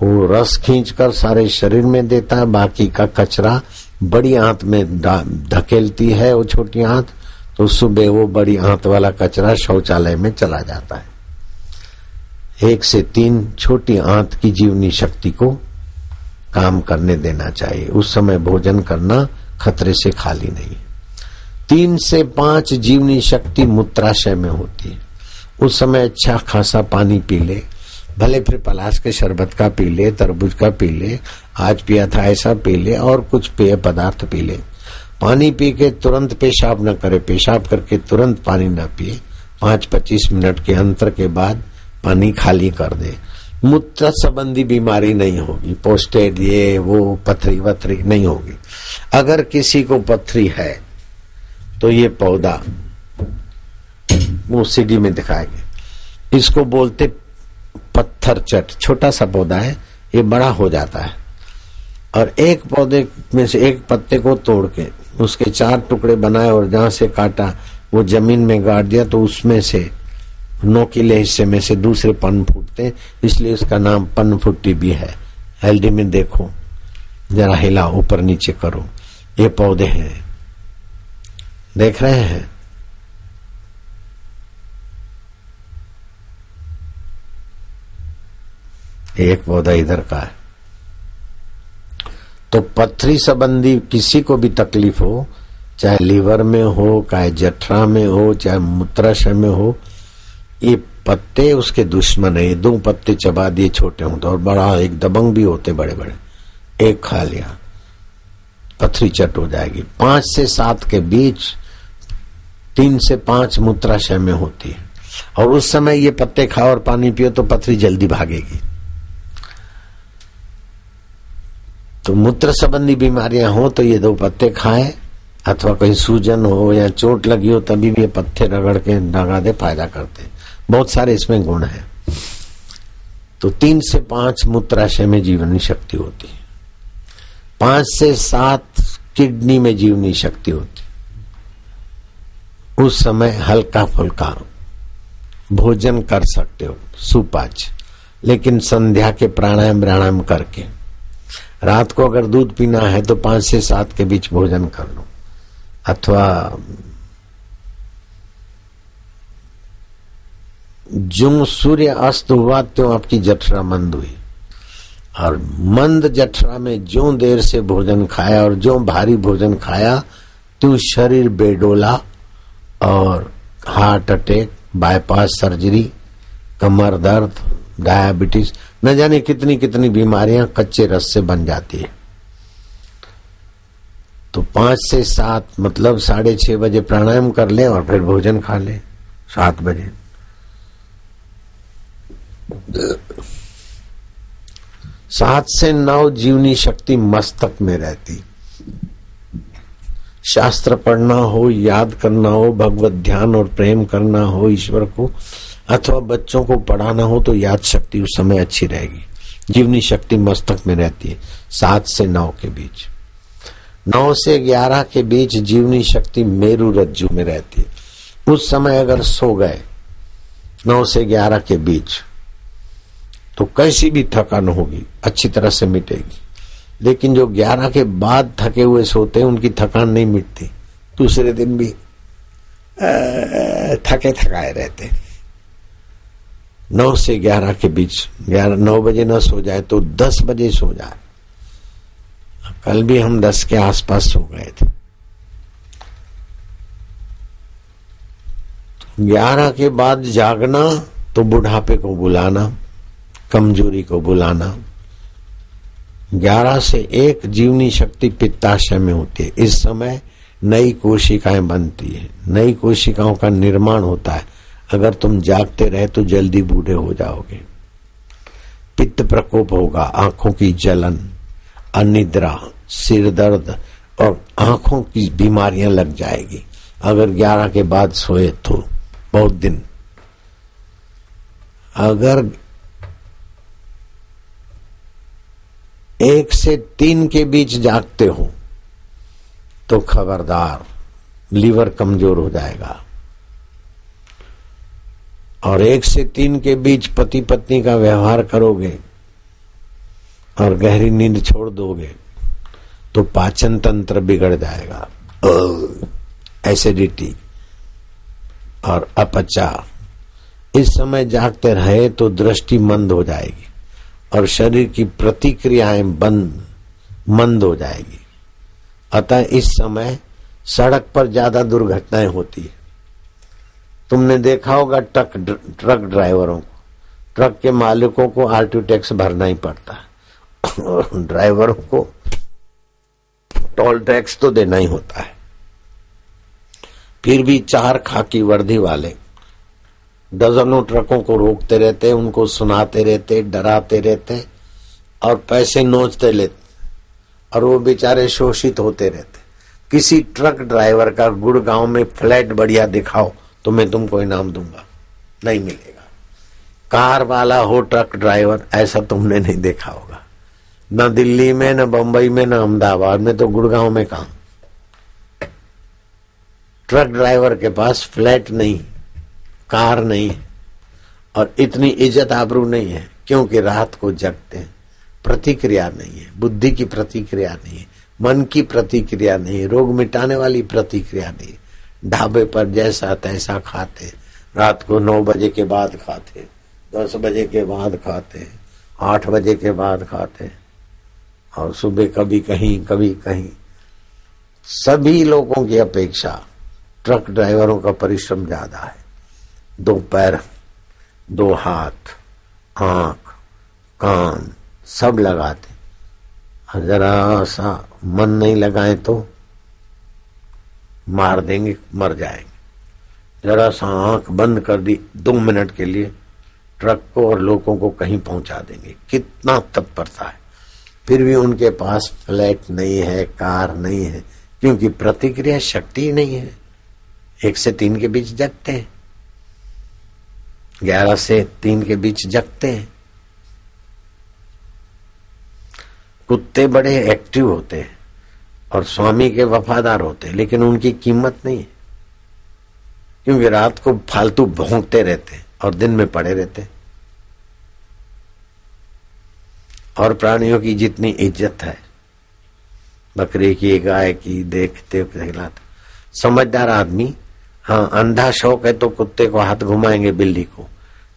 वो रस खींचकर सारे शरीर में देता है, बाकी का कचरा बड़ी आंत में धकेलती है वो छोटी आंत, तो सुबह वो बड़ी आंत वाला कचरा शौचालय में चला जाता है। 1 से 3 छोटी आंत की जीवनी शक्ति को काम करने देना चाहिए। उस समय भोजन करना खतरे से खाली नहीं। 3 से 5 जीवनी शक्ति मूत्राशय में होती है। उस समय अच्छा खासा पानी पी ले, भले फिर पलाश के शरबत का पी ले, तरबूज का पी ले, आज पिया था ऐसा पी ले, और कुछ पेय पदार्थ पी ले। पानी पी के तुरंत पेशाब न करे, पेशाब करके तुरंत पानी न पिए। 5-25 मिनट के अंतर के बाद पानी खाली कर दे। मूत्र संबंधी बीमारी नहीं होगी, पोस्टेड ये वो पथरी वथरी नहीं होगी। अगर किसी को पथरी है तो ये पौधा वो सीडी में दिखाएंगे, इसको बोलते पत्थर चट। छोटा सा पौधा है, ये बड़ा हो जाता है, और एक पौधे में से एक पत्ते को तोड़ के उसके 4 टुकड़े बनाए और जहां से काटा वो जमीन में गाड़ दिया, तो उसमें से नोकीले हिस्से में से दूसरे पन फूटते, इसलिए इसका नाम पन फुट्टी भी है। एलडी में देखो, जरा हिला, ऊपर नीचे करो, ये पौधे हैं, देख रहे हैं? एक पौधा इधर का है। तो पथरी संबंधी किसी को भी तकलीफ हो, चाहे लीवर में हो, चाहे जठरा में हो, चाहे मूत्राशय में हो, ये पत्ते उसके दुश्मन है। ये 2 पत्ते चबा दिए छोटे होते, और बड़ा एक दबंग भी होते बड़े बड़े, एक खा लिया पथरी चट हो जाएगी। 5 से 7 के बीच 3 से 5 मूत्राशय में होती है, और उस समय ये पत्ते खाओ और पानी पियो तो पथरी जल्दी भागेगी। तो मूत्र संबंधी बीमारियां हो तो ये 2 पत्ते खाए, अथवा कहीं सूजन हो या चोट लगी हो तभी भी ये पत्ते रगड़ के लगा दे, फायदा करते। बहुत सारे इसमें गुण हैं। तो 3 से 5 मूत्राशय में जीवनी शक्ति होती है। 5 से 7 किडनी में जीवनी शक्ति होती है। उस समय हल्का फुल्का भोजन कर सकते हो, सुपाच्य, लेकिन संध्या के प्राणायाम करके। रात को अगर दूध पीना है तो 5 से 7 के बीच भोजन कर लो, अथवा ज्यों सूर्य अस्त हुआ त्यों आपकी जठरा मंद हुई, और मंद जठरा में ज्यों देर से भोजन खाया और ज्यों भारी भोजन खाया त्यों शरीर बेडोला और हार्ट अटैक, बाईपास सर्जरी, कमर दर्द, डायबिटीज, न जाने कितनी कितनी बीमारियां कच्चे रस से बन जाती है। तो 5 से 7 मतलब 6:30 बजे प्राणायाम कर ले और फिर भोजन खा ले 7 बजे। 7 से 9 जीवनी शक्ति मस्तक में रहती। शास्त्र पढ़ना हो, याद करना हो, भगवत ध्यान और प्रेम करना हो ईश्वर को, अथवा बच्चों को पढ़ाना हो तो याद शक्ति उस समय अच्छी रहेगी। जीवनी शक्ति मस्तक में रहती है 7 से 9 के बीच। 9 से 11 के बीच जीवनी शक्ति मेरु रज्जु में रहती है। उस समय अगर सो गए 9 से 11 के बीच तो कैसी भी थकान होगी अच्छी तरह से मिटेगी। लेकिन जो 11 के बाद थके हुए सोते हैं उनकी थकान नहीं मिटती, दूसरे दिन भी थके थकाए रहते। 9 से 11 के बीच, 9 बजे न सो जाए तो 10 बजे सो जाए। कल भी हम 10 के आसपास सो गए थे। 11 के बाद जागना तो बुढ़ापे को बुलाना, कमजोरी को बुलाना। 11 से 1 जीवनी शक्ति पित्ताशय में होती है। इस समय नई कोशिकाएं बनती है, नई कोशिकाओं का निर्माण होता है। अगर तुम जागते रहे तो जल्दी बूढ़े हो जाओगे। पित्त प्रकोप होगा, आंखों की जलन, अनिद्रा, सिर दर्द और आंखों की बीमारियां लग जाएगी अगर 11 के बाद सोए तो बहुत दिन। अगर 1 से 3 के बीच जागते हो तो खबरदार, लीवर कमजोर हो जाएगा। और 1 से 3 के बीच पति पत्नी का व्यवहार करोगे और गहरी नींद छोड़ दोगे तो पाचन तंत्र बिगड़ जाएगा, एसिडिटी और अपचा। इस समय जागते रहे तो दृष्टि मंद हो जाएगी और शरीर की प्रतिक्रियाएं मंद हो जाएगी। अतः इस समय सड़क पर ज्यादा दुर्घटनाएं होती है। तुमने देखा होगा ट्रक ड्राइवरों को, ट्रक के मालिकों को आरटीओ टैक्स भरना ही पड़ता है और ड्राइवरों को टोल टैक्स तो देना ही होता है। फिर भी 4 खाकी वर्दी वाले दर्जनों ट्रकों को रोकते रहते, उनको सुनाते रहते, डराते रहते और पैसे नोचते लेते और वो बेचारे शोषित होते रहते। किसी ट्रक ड्राइवर का गुड़गांव में फ्लैट बढ़िया दिखाओ तो मैं तुमको इनाम दूंगा, नहीं मिलेगा। कार वाला हो ट्रक ड्राइवर, ऐसा तुमने नहीं देखा होगा, न दिल्ली में, न बंबई में, न अहमदाबाद में, तो गुड़गांव में कहां। ट्रक ड्राइवर के पास फ्लैट नहीं, कार नहीं और इतनी इज्जत आबरू नहीं है, क्योंकि रात को जगते हैं। प्रतिक्रिया नहीं है, बुद्धि की प्रतिक्रिया नहीं है, मन की प्रतिक्रिया नहीं है, रोग मिटाने वाली प्रतिक्रिया नहीं है। ढाबे पर जैसा तैसा खाते, रात को 9 बजे के बाद खाते, 10 बजे के बाद खाते, 8 बजे के बाद खाते और सुबह कभी कहीं कभी कहीं। सभी लोगों की अपेक्षा ट्रक ड्राइवरों का परिश्रम ज्यादा है। 2 पैर, 2 हाथ, आंख, कान सब लगाते, जरा सा मन नहीं लगाए तो मार देंगे, मर जाएंगे। जरा सा आंख बंद कर दी 2 मिनट के लिए, ट्रक को और लोगों को कहीं पहुंचा देंगे। कितना तत्परता है। फिर भी उनके पास फ्लैट नहीं है, कार नहीं है, क्योंकि प्रतिक्रिया शक्ति नहीं है। 1 से 3 के बीच जगते हैं, 11 से 3 के बीच जगते हैं। कुत्ते बड़े एक्टिव होते हैं और स्वामी के वफादार होते हैं, लेकिन उनकी कीमत नहीं है, क्योंकि रात को फालतू भौंकते रहते और दिन में पड़े रहते। और प्राणियों की जितनी इज्जत है, बकरी की, गाय की, देखते खिलाते। समझदार आदमी, हाँ अंधा शौक है तो कुत्ते को हाथ घुमाएंगे, बिल्ली को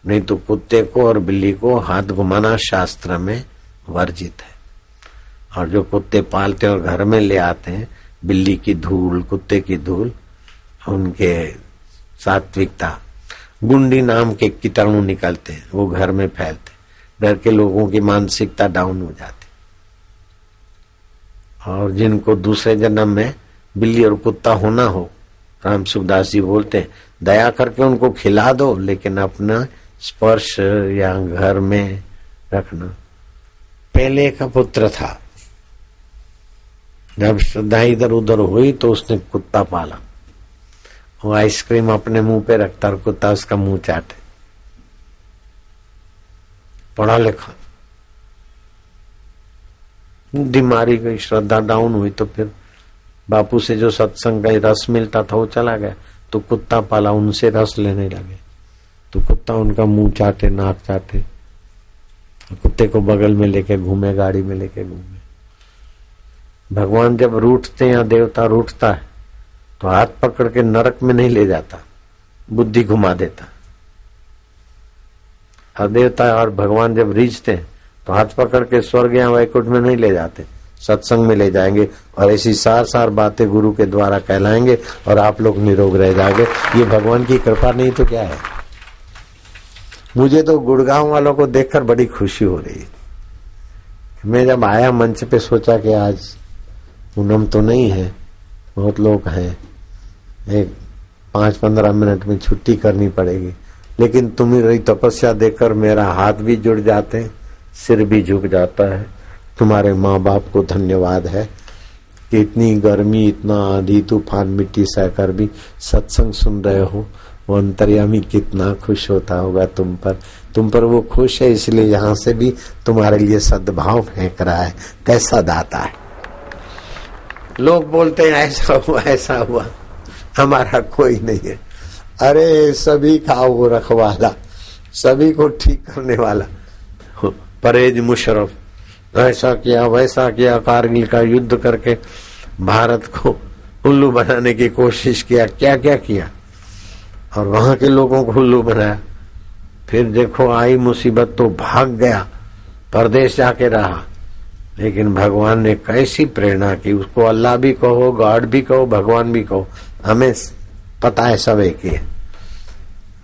नहीं, तो कुत्ते को और बिल्ली को हाथ घुमाना शास्त्र में वर्जित है। और जो कुत्ते पालते और घर में ले आते हैं, बिल्ली की धूल, कुत्ते की धूल, उनके सात्विकता, गुंडी नाम के कीटाणु निकलते हैं, वो घर में फैलते, घर के लोगों की मानसिकता डाउन हो जाती। और जिनको दूसरे जन्म में बिल्ली और कुत्ता होना हो, राम सुखदास जी बोलते हैं, दया करके उनको खिला दो, लेकिन अपना स्पर्श या घर में रखना। पहले का पुत्र था, जब श्रद्धा इधर उधर हुई तो उसने कुत्ता पाला। वो आइसक्रीम अपने मुंह पे रखता और कुत्ता उसका मुंह चाटे। पढ़ा लिखा, बीमारी गई, श्रद्धा डाउन हुई, तो फिर बापू से जो सत्संग का रस मिलता था वो चला गया, तो कुत्ता पाला, उनसे रस लेने लगे, तो कुत्ता उनका मुंह चाटे, नाक चाटे, कुत्ते को बगल में लेके घूमे, गाड़ी में लेके घूमे। भगवान जब रूठते हैं या देवता रूठता है तो हाथ पकड़ के नरक में नहीं ले जाता, बुद्धि घुमा देता। और देवता और भगवान जब रीझते हैं तो हाथ पकड़ के स्वर्ग या वैकुंठ में नहीं ले जाते, सत्संग में ले जाएंगे और ऐसी सार सार बातें गुरु के द्वारा कहलाएंगे और आप लोग निरोग रह जाएंगे। ये भगवान की कृपा नहीं तो क्या है। मुझे तो गुड़गांव वालों को देखकर बड़ी खुशी हो रही है। मैं जब आया मंच पे सोचा कि आज पूनम तो नहीं है, बहुत लोग हैं, एक 5-15 मिनट में छुट्टी करनी पड़ेगी, लेकिन तुम्हारी तपस्या देखकर मेरा हाथ भी जुड़ जाते हैं, सिर भी झुक जाता है। तुम्हारे माँ बाप को धन्यवाद है कि इतनी गर्मी, इतना आंधी तूफान, मिट्टी सहकर भी सत्संग सुन रहे हो। वो अंतर्यामी कितना खुश होता होगा तुम पर वो खुश है, इसलिए यहाँ से भी तुम्हारे लिए सद्भाव फेंक रहा है। कैसा दाता है। लोग बोलते हैं ऐसा हुआ, हमारा कोई नहीं है। अरे सभी का वो रखवाला, सभी को ठीक करने वाला। परवेज मुशर्रफ ऐसा किया, वैसा किया, कारगिल का युद्ध करके भारत को उल्लू बनाने की कोशिश किया, क्या क्या किया, और वहां के लोगों को उल्लू बनाया। फिर देखो आई मुसीबत तो भाग गया, परदेश जाके रहा, लेकिन भगवान ने कैसी प्रेरणा की। उसको अल्लाह भी कहो, गॉड भी कहो, भगवान भी कहो, हमें पता है सब एक ही है।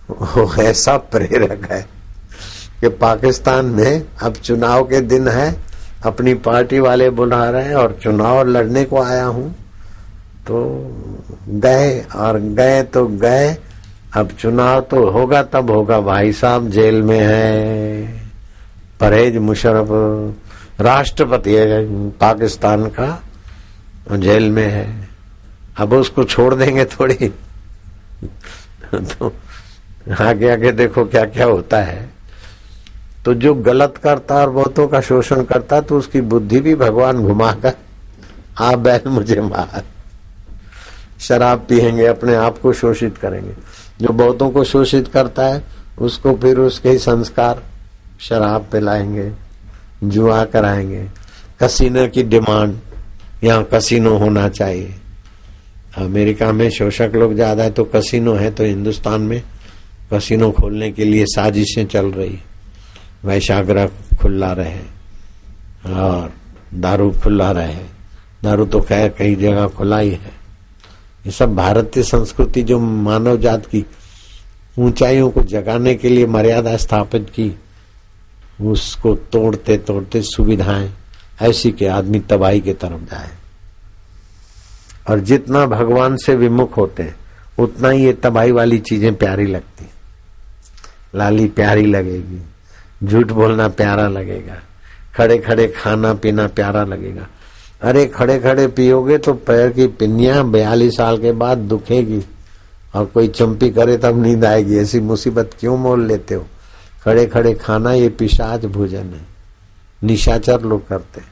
वो ऐसा प्रेरक है कि पाकिस्तान में अब चुनाव के दिन है, अपनी पार्टी वाले बुला रहे हैं और चुनाव लड़ने को आया हूं, तो गए और गए तो गए। अब चुनाव तो होगा तब होगा, भाई साहब जेल में है परवेज मुशर्रफ, राष्ट्रपति है पाकिस्तान का, जेल में है। अब उसको छोड़ देंगे थोड़ी तो आगे आगे देखो क्या क्या होता है। तो जो गलत करता और बहुतों का शोषण करता तो उसकी बुद्धि भी भगवान घुमाकर, आप बैल मुझे मार, शराब पिएंगे, अपने आप को शोषित करेंगे। जो बहुतों को शोषित करता है उसको फिर उसके ही संस्कार शराब पिलाएंगे, जुआ कराएंगे, कसीनो की डिमांड, यहाँ कसीनो होना चाहिए। अमेरिका में शोषक लोग ज्यादा है तो कसीनो है, तो हिंदुस्तान में कसीनो खोलने के लिए साजिशें चल रही। वैशाग्रह खुला रहे और दारू खुला रहे। दारू तो खैर कई जगह खुला ही है। ये सब भारतीय संस्कृति जो मानव जात की ऊंचाइयों को जगाने के लिए मर्यादा स्थापित की, उसको तोड़ते तोड़ते सुविधाएं ऐसी कि आदमी तबाही की तरफ जाए। और जितना भगवान से विमुख होते हैं उतना ही ये तबाही वाली चीजें प्यारी लगती। लाली प्यारी लगेगी, झूठ बोलना प्यारा लगेगा, खड़े खड़े खाना पीना प्यारा लगेगा। अरे खड़े खड़े पियोगे तो पैर की पिन्नियां 42 साल के बाद दुखेगी, और कोई चंपी करे तब नींद आएगी। ऐसी मुसीबत क्यों मोल लेते हो। खड़े खड़े खाना ये पिशाच भोजन है, निशाचर लोग करते हैं।